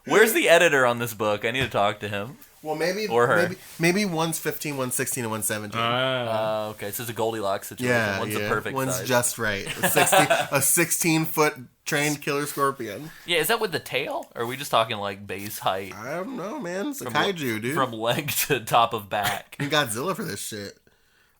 Where's the editor on this book? I need to talk to him. well, maybe Or her. Maybe one's 15, one's 16, and one's 17. Okay, so it's a Goldilocks situation. Yeah, One's yeah. the perfect One's size. just right. A 16-foot trained killer scorpion. Yeah, is that with the tail? Or are we just talking like base height? I don't know, man. It's a kaiju, dude. From leg to top of back. You Godzilla for this shit.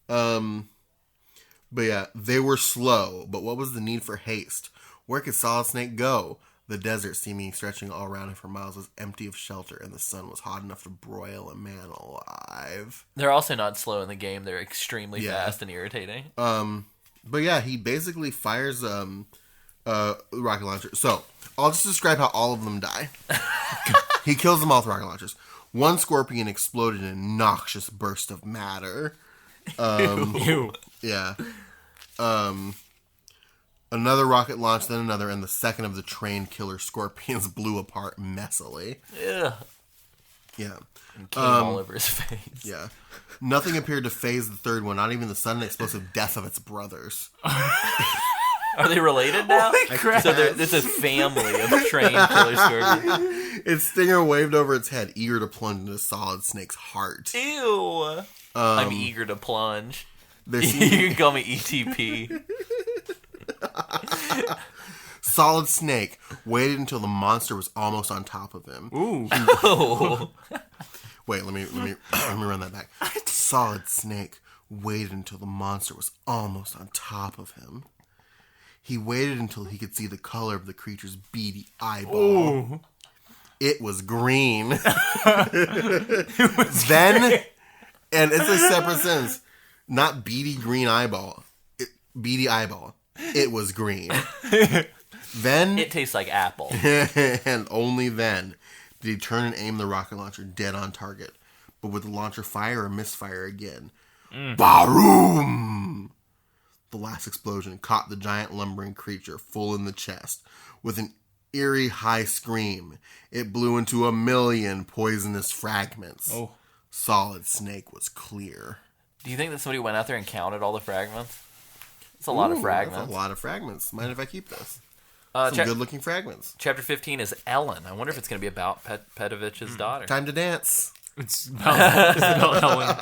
But yeah, they were slow. But what was the need for haste? Where could Solid Snake go? The desert, seeming stretching all around him for miles, was empty of shelter, and the sun was hot enough to broil a man alive. They're also not slow in the game. They're extremely Yeah. fast and irritating. But yeah, he basically fires rocket launcher. So I'll just describe how all of them die. He kills them all with rocket launchers. One scorpion exploded in a noxious burst of matter. Ew. Yeah. Another rocket launched, then another, and the second of the trained killer scorpions blew apart messily. Ugh. Yeah. And came all over his face. Yeah. Nothing appeared to phase the third one, not even the sudden explosive death of its brothers. Are they related now? crap. So it's a family of trained killer scorpions. Its stinger waved over its head, eager to plunge into Solid Snake's heart. Ew. I'm eager to plunge. There You seemed- can call me ETP. Solid Snake waited until the monster was almost on top of him. Ooh. Oh. Wait, let me run that back. Solid Snake waited until the monster was almost on top of him. He waited until he could see the color of the creature's beady eyeball. Ooh. It was green. Then, and it's a separate sentence, not beady green eyeball. Beady eyeball. It was green. Then, It tastes like apple. and only then, did he turn and aim the rocket launcher dead on target. But would the launcher fire or misfire again? Baroom! The last explosion caught the giant lumbering creature full in the chest. With an eerie high scream, it blew into 1,000,000 poisonous fragments. Oh. Solid Snake was clear. Do you think that somebody went out there and counted all the fragments? It's a lot of Ooh, fragments. That's a lot of fragments. Mind if I keep this? Uh, Some good-looking fragments. Chapter 15 is Ellen. I wonder if it's going to be about Petovich's daughter. Time to dance. It's about Ellen.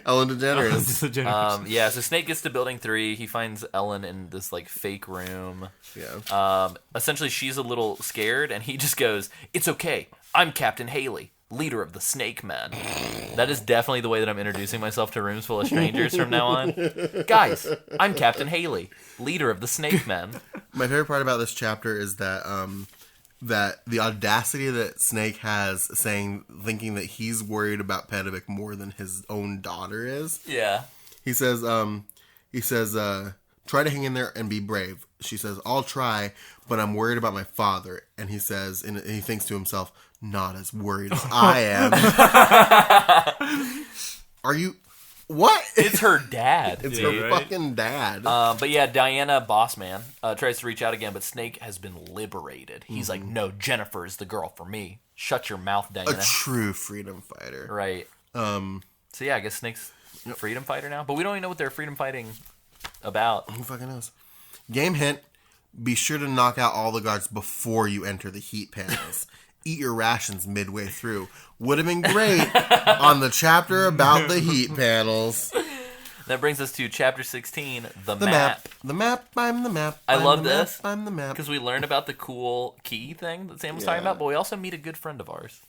Ellen DeGeneres. DeGeneres. Yeah, so Snake gets to building 3. He finds Ellen in this, like, fake room. Yeah. Essentially, she's a little scared, and he just goes, "It's okay. I'm Captain Haley, leader of the Snake Men." That is definitely the way that I'm introducing myself to rooms full of strangers from now on. Guys, I'm Captain Haley, leader of the Snake Men. My favorite part about this chapter is that that the audacity that Snake has thinking that he's worried about Pedovic more than his own daughter is. Yeah. He says, try to hang in there and be brave. She says, I'll try, but I'm worried about my father. And he says, and he thinks to himself, not as worried as I am. Are you... What? It's her dad. It's dude. her fucking dad. But yeah, Diana, Bossman, tries to reach out again, but Snake has been liberated. He's like, "No, Jennifer is the girl for me. Shut your mouth, A Diana." true freedom fighter. Right. So yeah, I guess Snake's a freedom fighter now, but we don't even know what they're freedom fighting about. Who fucking knows? Game hint, be sure to knock out all the guards before you enter the heat panels. Eat your rations midway through. Would have been great on the chapter about the heat panels. That brings us to chapter 16, the The map. map. The map. I'm the map. I I'm love the map, this I'm the map. because we learned about the cool key thing that Sam was talking about, but we also meet a good friend of ours.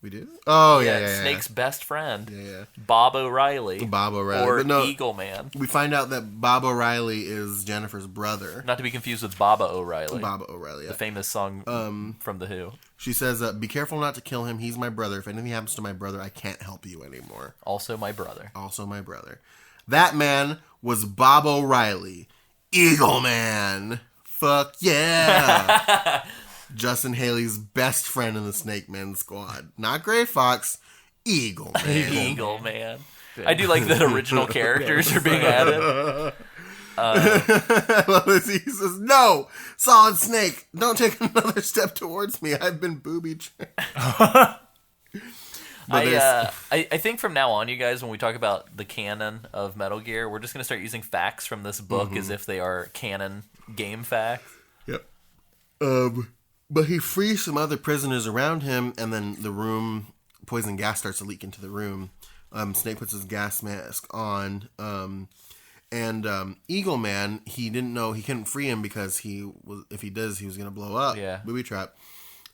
We do? Oh, yeah. Snake's best friend, Yeah. Bob O'Reilly. Bob O'Reilly. Or But no, Eagle Man. we find out that Bob O'Reilly is Jennifer's brother. Not to be confused with Baba O'Reilly. Bob O'Reilly. Yeah. The famous song from The Who. She says, be careful not to kill him. He's my brother. If anything happens to my brother, I can't help you anymore. Also my brother. Also my brother. That man was Bob O'Reilly. Eagle Man. Fuck yeah. Justin Haley's best friend in the Snake Men squad. Not Gray Fox. Eagle Man. Eagle Man. I do like that original characters are being added. I love this. He says, no, Solid Snake, don't take another step towards me. I've been booby trapped. I think from now on, you guys, when we talk about the canon of Metal Gear, we're just going to start using facts from this book as if they are canon game facts. Yep. But he frees some other prisoners around him, and then the room, poison gas starts to leak into the room. Snake puts his gas mask on, and Eagle Man, he didn't know, he couldn't free him because if he does, he was going to blow up. Yeah. Booby trap.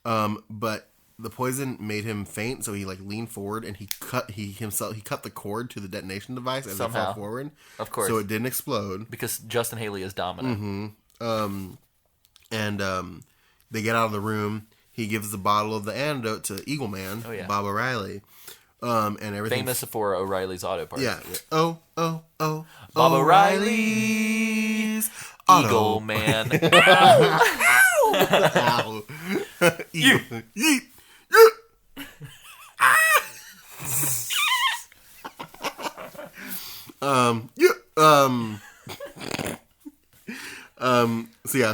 But the poison made him faint, so he leaned forward and he cut the cord to the detonation device as it fell forward. Of course. So it didn't explode. Because Justin Haley is dominant. And they get out of the room. He gives the bottle of the antidote to Eagle Man, Bob O'Reilly. And everything. Famous for O'Reilly's auto parts. Yeah. Oh. Bob O'Reilly's Eagle Man. Ow. Eagle. Yeet.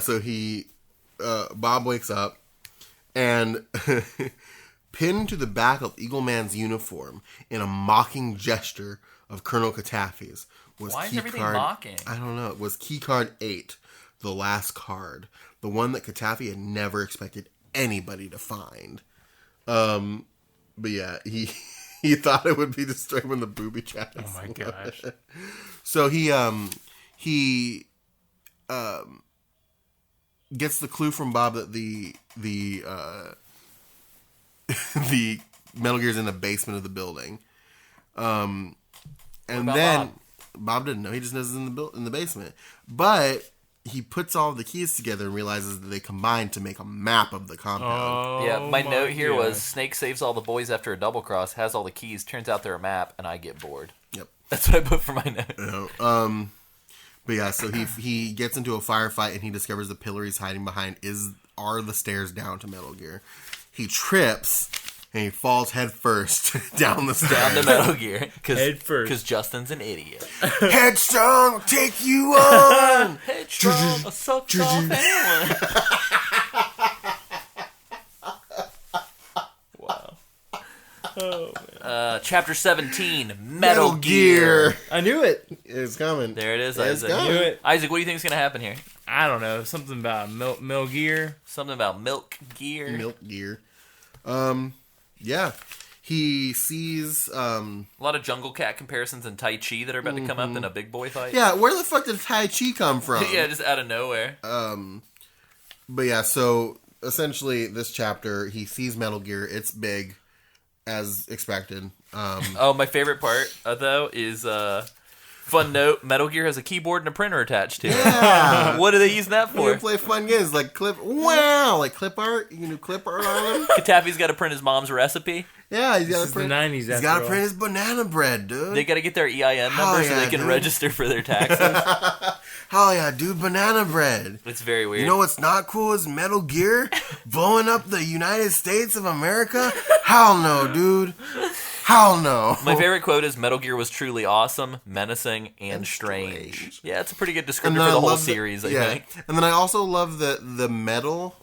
So he Bob wakes up and pinned to the back of Eagle Man's uniform in a mocking gesture of Colonel Catafy's was Why is key everything card, mocking? I don't know. It was key card 8, the last card, the one that Catafy had never expected anybody to find. But yeah, he thought it would be destroyed when the booby trap. Oh my gosh. So he gets the clue from Bob that the the Metal Gear's in the basement of the building. And then Bob didn't know. He just knows it's in the basement. But he puts all the keys together and realizes that they combine to make a map of the compound. My note here was Snake saves all the boys after a double cross, has all the keys, turns out they're a map, and I get bored. Yep. That's what I put for my note. But yeah, so he gets into a firefight and he discovers the pillar he's hiding behind are the stairs down to Metal Gear. He trips and he falls head first down the stairs. Down to Metal Gear. Head first. Because Justin's an idiot. Headstrong, will take you on. Headstrong, a sucked off anyone. Wow. Oh, man. Chapter 17, Metal Gear. I knew it. It's coming. There it is, It's Isaac. coming. Knew it. Isaac, what do you think is going to happen here? I don't know. Something about Metal Gear. Something about Milk Gear. Milk Gear. Yeah. He sees, A lot of Jungle Cat comparisons and Tai Chi that are about to come up in a big boy fight. yeah, where the fuck did Tai Chi come from? Yeah, just out of nowhere. But yeah, so essentially this chapter, he sees Metal Gear. It's big, as expected. My favorite part, though, is... fun note, Metal Gear has a keyboard and a printer attached to it. Yeah. What are they using that You for? can play fun games like clip art. You can do clip art on him. Kataffi's got to print his mom's recipe. Yeah, he's got This to is print. the 90s. He's After got to all. print his banana bread, dude. They got to get their EIN Oh, number so yeah, they can dude. register for their taxes. Hell yeah, dude, banana bread. It's very weird. You know what's not cool is Metal Gear blowing up the United States of America? Hell no, dude. Hell no. My favorite quote is Metal Gear was truly awesome, menacing, and strange. Yeah, it's a pretty good descriptor for the whole series, I think. And then I also love that the metal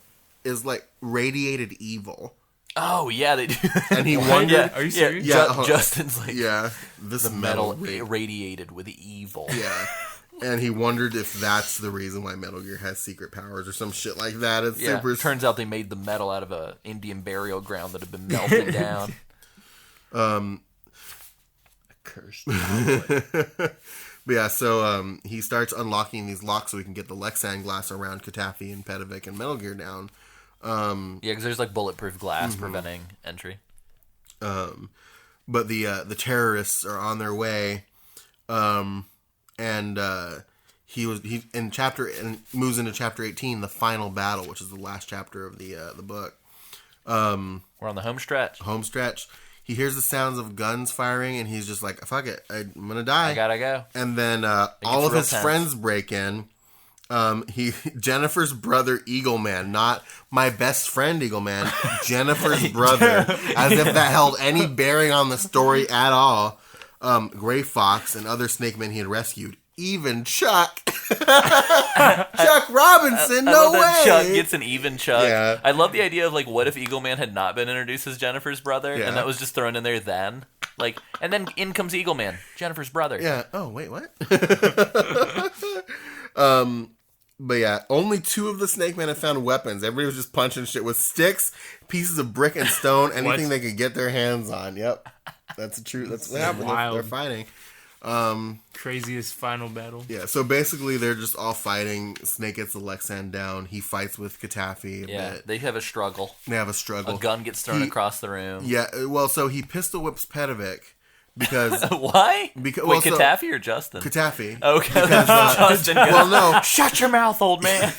is like radiated evil. Oh, yeah, they do. And he wondered. Are you serious? Yeah, Justin's like, Yeah, this metal metal. radiated with evil. Yeah. And he wondered if that's the reason why Metal Gear has secret powers or some shit like that. It's Yeah, super. turns out they made the metal out of a Indian burial ground that had been melted down. Cursed. But yeah, so he starts unlocking these locks so we can get the Lexan glass around Katafi and Pedovic and Metal Gear down. Yeah, because there's like bulletproof glass preventing entry. But the terrorists are on their way, and he moves into chapter 18, the final battle, which is the last chapter of the book. We're on the home stretch. He hears the sounds of guns firing, and he's just like, "Fuck it, I'm gonna die. I gotta go." And then all of his friends break in. Jennifer's brother, Eagle Man, not my best friend, Eagle Man, Jennifer's brother, as if that held any bearing on the story at all. Gray Fox and other snake men he had rescued. Even Chuck. Chuck Robinson, no way. Chuck gets an even Chuck. Yeah. I love the idea of like, what if Eagle Man had not been introduced as Jennifer's brother, and that was just thrown in there then? Like, and then in comes Eagle Man, Jennifer's brother. Yeah. Oh, wait, what? But yeah, only 2 of the snake men have found weapons. Everybody was just punching shit with sticks, pieces of brick and stone, anything they could get their hands on. Yep. That's true. That's what happened. They're fighting. Craziest final battle. Yeah, so basically they're just all fighting. Snake gets the Lexan down. He fights with Katafi a bit. They have a struggle. A gun gets thrown across the room. Yeah, well, so he pistol whips Pedovic because... Why? Wait, Katafi or Justin? Katafi. Okay, because, Justin. Well, no. Shut your mouth, old man.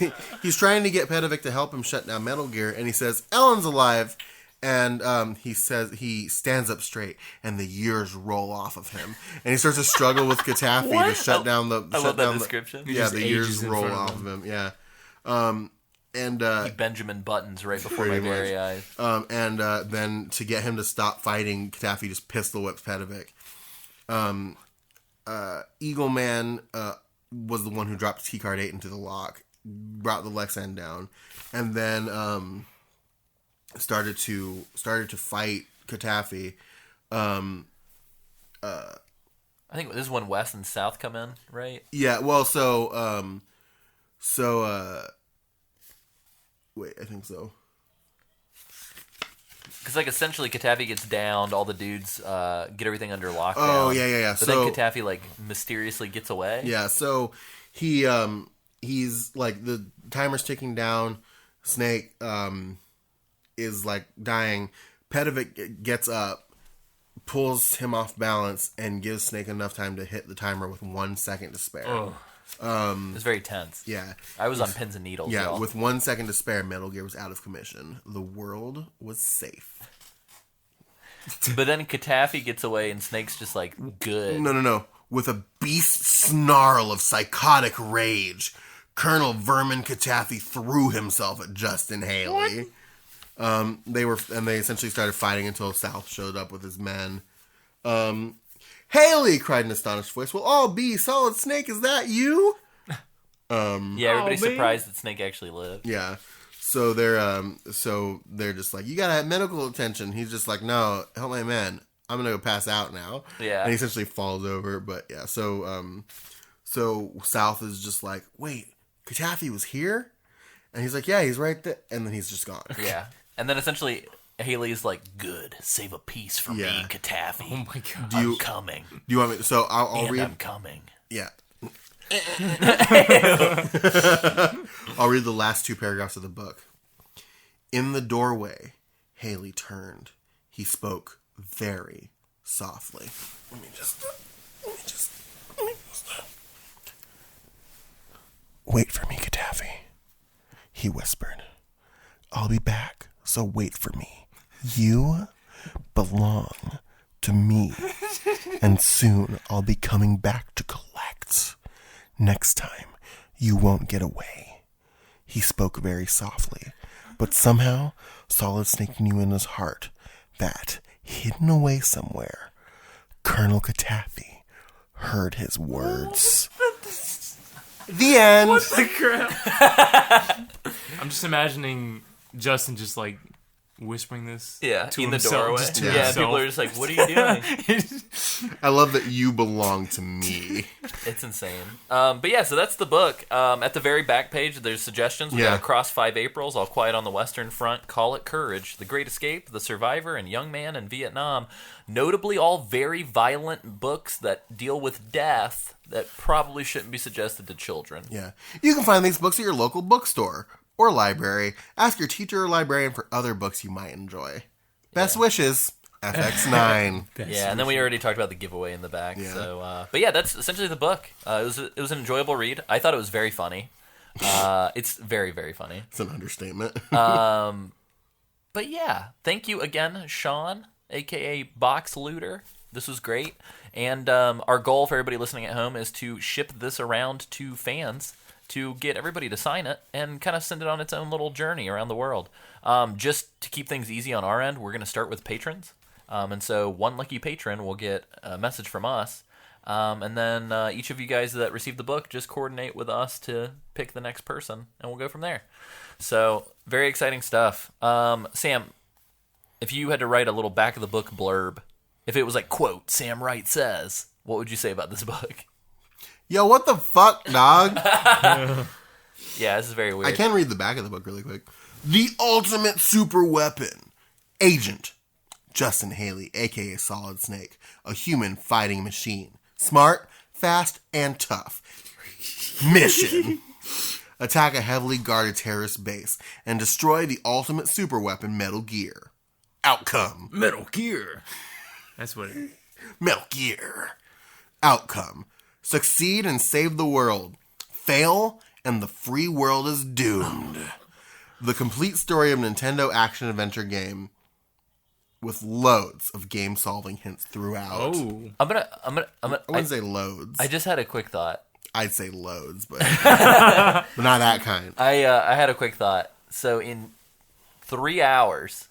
He's trying to get Pedovic to help him shut down Metal Gear, and he says, Ellen's alive. And he stands up straight, and the years roll off of him, and he starts to struggle with Katafi to shut down the. I love that description. Yeah, the years roll off of him. Yeah, he Benjamin Buttons right before my very eyes. And then to get him to stop fighting, Katafi just pistol whips Pedovic. Eagle Man was the one who dropped T-Card 8 into the lock, brought the Lexan down, and then started to fight Katafi. I think this is when West and South come in, right? Yeah, well, wait, I think so. Because, like, essentially Katafi gets downed, all the dudes get everything under lockdown. Oh, yeah. But then Katafi, like, mysteriously gets away. Yeah, so he's, like, the timer's ticking down. Snake, is like dying. Pedovic gets up, pulls him off balance, and gives Snake enough time to hit the timer with 1 second to spare. It's very tense. Yeah. I was on pins and needles. Yeah, y'all. with 1 second to spare, Metal Gear was out of commission. The world was safe. But then Katafi gets away, and Snake's just like, good. No. With a beast snarl of psychotic rage, Colonel Vermin Katafi threw himself at Justin Haley. What? They essentially started fighting until South showed up with his men. Haley, cried an astonished voice. We'll all be Solid Snake. Is that you? Yeah, everybody's surprised that Snake actually lived. Yeah. So they're just like, you gotta have medical attention. He's just like, no, help my man. I'm gonna go pass out now. Yeah. And he essentially falls over. But yeah, so South is just like, wait, Katafi was here? And he's like, yeah, he's right there. And then he's just gone. Yeah. And then essentially Haley's like, good, save a piece for me, Katafi. Oh my god. I'm coming. Do you want me? So I'll read. I'm coming. Yeah. I'll read the last 2 paragraphs of the book. In the doorway, Haley turned. He spoke very softly. Let me just. Wait for me, Katafi. He whispered. I'll be back, so wait for me. You belong to me, and soon I'll be coming back to collect. Next time, you won't get away. He spoke very softly, but somehow Solid Snake knew in his heart that, hidden away somewhere, Colonel Katafi heard his words. The end. What the crap? I'm just imagining Justin just like whispering this. Yeah, to in the himself, doorway. just to Yeah, himself. people are just like, "What are you doing?" I love that you belong to me. It's insane. But yeah, so that's the book. At the very back page, there's suggestions. We got Across 5 Aprils, All Quiet on the Western Front, Call It Courage, The Great Escape, The Survivor, and Young Man in Vietnam. Notably, all very violent books that deal with death that probably shouldn't be suggested to children. Yeah. You can find these books at your local bookstore or library. Ask your teacher or librarian for other books you might enjoy. Best wishes, FX9. Yeah, and then we already talked about the giveaway in the back. Yeah. So, but yeah, that's essentially the book. It was an enjoyable read. I thought it was very funny. It's very, very funny. It's an understatement. But yeah, thank you again, Sean, a.k.a. Box Looter. This was great. And our goal for everybody listening at home is to ship this around to fans to get everybody to sign it and kind of send it on its own little journey around the world. Just to keep things easy on our end, we're going to start with patrons. And so one lucky patron will get a message from us. And then each of you guys that receive the book, just coordinate with us to pick the next person, and we'll go from there. So, very exciting stuff. Sam, if you had to write a little back of the book blurb, if it was like, quote, Sam Wright says, what would you say about this book? Yo, what the fuck, dog? Yeah, this is very weird. I can read the back of the book really quick. The ultimate super weapon. Agent Justin Haley, a.k.a. Solid Snake. A human fighting machine. Smart, fast, and tough. Mission. Attack a heavily guarded terrorist base and destroy the ultimate super weapon, Metal Gear. Outcome. Metal Gear. That's what it is. Metal Gear. Outcome. Succeed and save the world. Fail and the free world is doomed. The complete story of Nintendo action-adventure game with loads of game-solving hints throughout. Oh. I wouldn't say loads. I just had a quick thought. I'd say loads, but, but not that kind. I had a quick thought. So in 3 hours,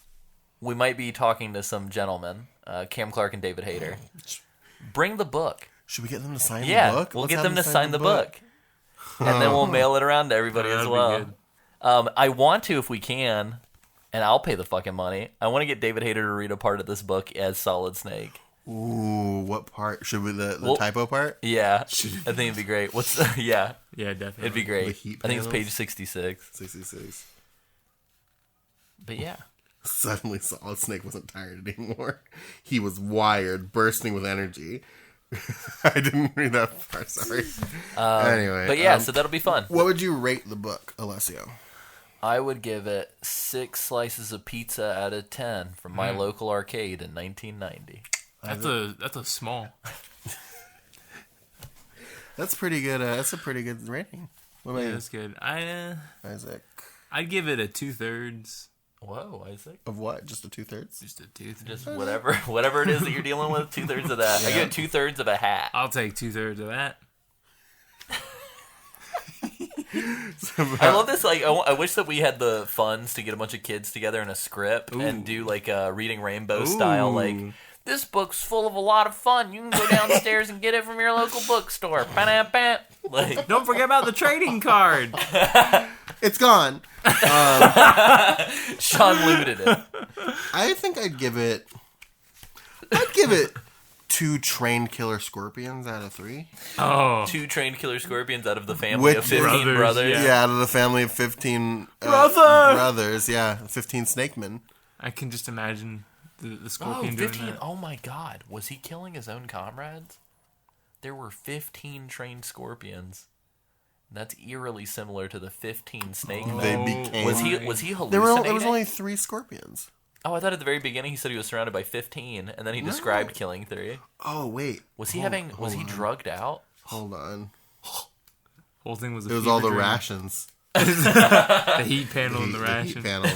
we might be talking to some gentlemen, Cam Clark and David Hayter. Bring the book. Should we get them to sign the Yeah, book? we'll Let's get have them to sign the book. And then we'll mail it around to everybody as That'd be well. good. I want to, if we can, and I'll pay the fucking money. I want to get David Hayter to read a part of this book as Solid Snake. Ooh, what part? Should we the typo part? Yeah, I think it'd be great. What's the, yeah, definitely. it'd be great. The heat I think it's panels? page 66. 66. But yeah. Suddenly Solid Snake wasn't tired anymore. He was bursting with energy. I didn't read that part, sorry. Anyway. But yeah, so that'll be fun. What would you rate the book, Alessio? I would give it 6 slices of pizza out of 10 from my local arcade in 1990. That's a small. That's pretty good. That's a pretty good rating. What about Yeah, you, that's good. Isaac? I'd give it a 2/3. Whoa, Isaac. Of what? Just a 2/3? Just a 2/3. Just whatever it is that you're dealing with, 2/3 of that. I give it 2/3 of a hat. I'll take 2/3 of that. I love this. Like, I wish that we had the funds to get a bunch of kids together in a script and do like a Reading Rainbow style. Like, this book's full of a lot of fun. You can go downstairs and get it from your local bookstore. Ba-da-ba. Like, Don't forget about the trading card. It's gone. Sean limited it. I think I'd give it 2 trained killer scorpions out of 3. Oh. 2 trained killer scorpions out of the family With of 15 brothers, brothers. Yeah, out of the family of 15 brothers. Yeah, 15 snakemen. I can just imagine the Oh, scorpion doing 15. that. Oh my god. Was he killing his own comrades? There were 15 trained scorpions. That's eerily similar to the 15 snakemen. They became. Was he hallucinating? There was only 3 scorpions. Oh, I thought at the very beginning he said he was surrounded by 15, and then he described killing 3. Oh wait, Was he drugged out? Hold on. Whole thing was It was all the rations. The heat panel and the Heat ration. panel,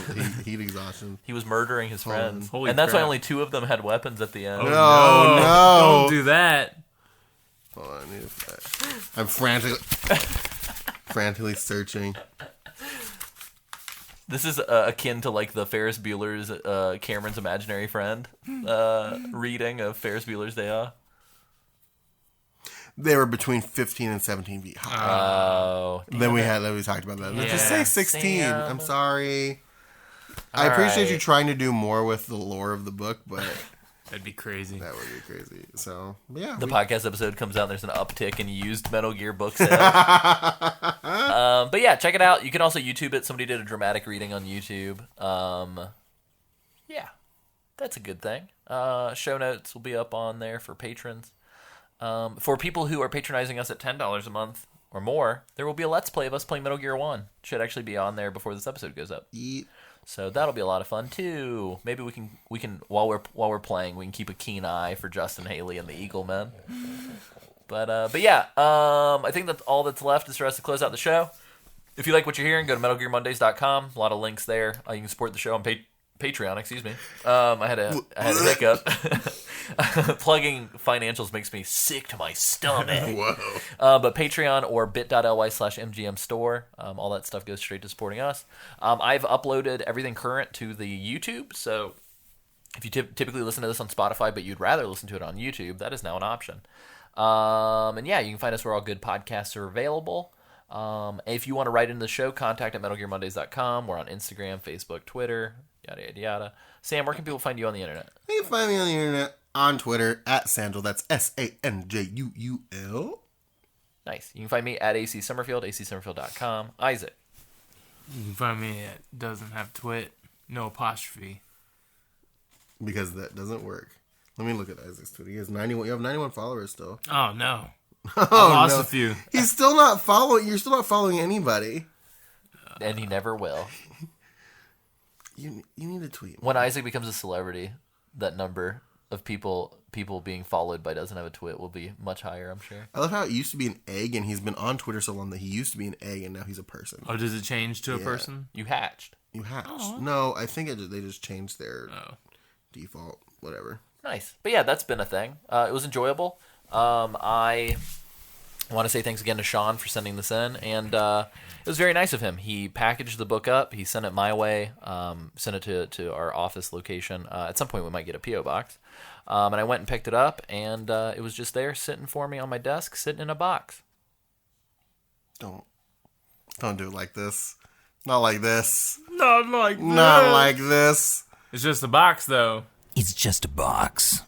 heat exhaustion. He was murdering his friends. Holy and that's why crap. only 2 of them had weapons at the end. No, Don't do that. Hold on, I'm frantically searching. This is akin to like the Ferris Bueller's Cameron's Imaginary Friend reading of Ferris Bueller's Day Off. They were between 15 and 17 feet high. Oh. Then we talked about that. Let's just say 16. Sam. I'm sorry. I appreciate right. you trying to do more with the lore of the book, but That'd be crazy. that would be crazy. So, yeah. The podcast episode comes out and there's an uptick in used Metal Gear book sales. But yeah, check it out. You can also YouTube it. Somebody did a dramatic reading on YouTube. Yeah, that's a good thing. Show notes will be up on there for patrons. For people who are patronizing us at $10 a month or more, there will be a Let's Play of us playing Metal Gear 1. Should actually be on there before this episode goes up. So that'll be a lot of fun too. Maybe we can while we're playing, we can keep a keen eye for Justin Haley and the Eagle Men. But yeah, I think that's all that's left is for us to close out the show. If you like what you're hearing, go to MetalGearMondays.com. A lot of links there. You can support the show on Patreon. Excuse me. I had a hiccup. Plugging financials makes me sick to my stomach. Whoa. But Patreon or bit.ly/MGM store, all that stuff goes straight to supporting us. I've uploaded everything current to the YouTube, so if you typically listen to this on Spotify, but you'd rather listen to it on YouTube, that is now an option. And yeah, you can find us where all good podcasts are available. If you want to write into the show, contact at MetalGearMondays.com. We're on Instagram, Facebook, Twitter, yada, yada, yada. Sam, where can people find you on the internet? You can find me on the internet on Twitter at Sanjul. That's SANJUUL. Nice. You can find me at AC Summerfield, acsummerfield.com. Isaac. You can find me at doesn't have twit, no apostrophe. Because that doesn't work. Let me look at Isaac's Twitter. He has 91. You have 91 followers still. Oh no. Oh, I lost no. a few. He's still not following. You're still not following anybody. And he never will. You need to tweet. When Isaac becomes a celebrity, that number of people being followed by doesn't have a twit will be much higher, I'm sure. I love how it used to be an egg, and he's been on Twitter so long that he used to be an egg, and now he's a person. Oh, does it change to a person? You hatched. You hatched. No, I think they just changed their default, whatever. Nice. But yeah, that's been a thing. It was enjoyable. I want to say thanks again to Sean for sending this in, and it was very nice of him. He packaged the book up. He sent it my way, sent it to our office location. At some point, we might get a P.O. box. And I went and picked it up, and it was just there sitting for me on my desk, sitting in a box. Don't do it like this. Not like this. Not like this. Not like this. It's just a box, though. It's just a box.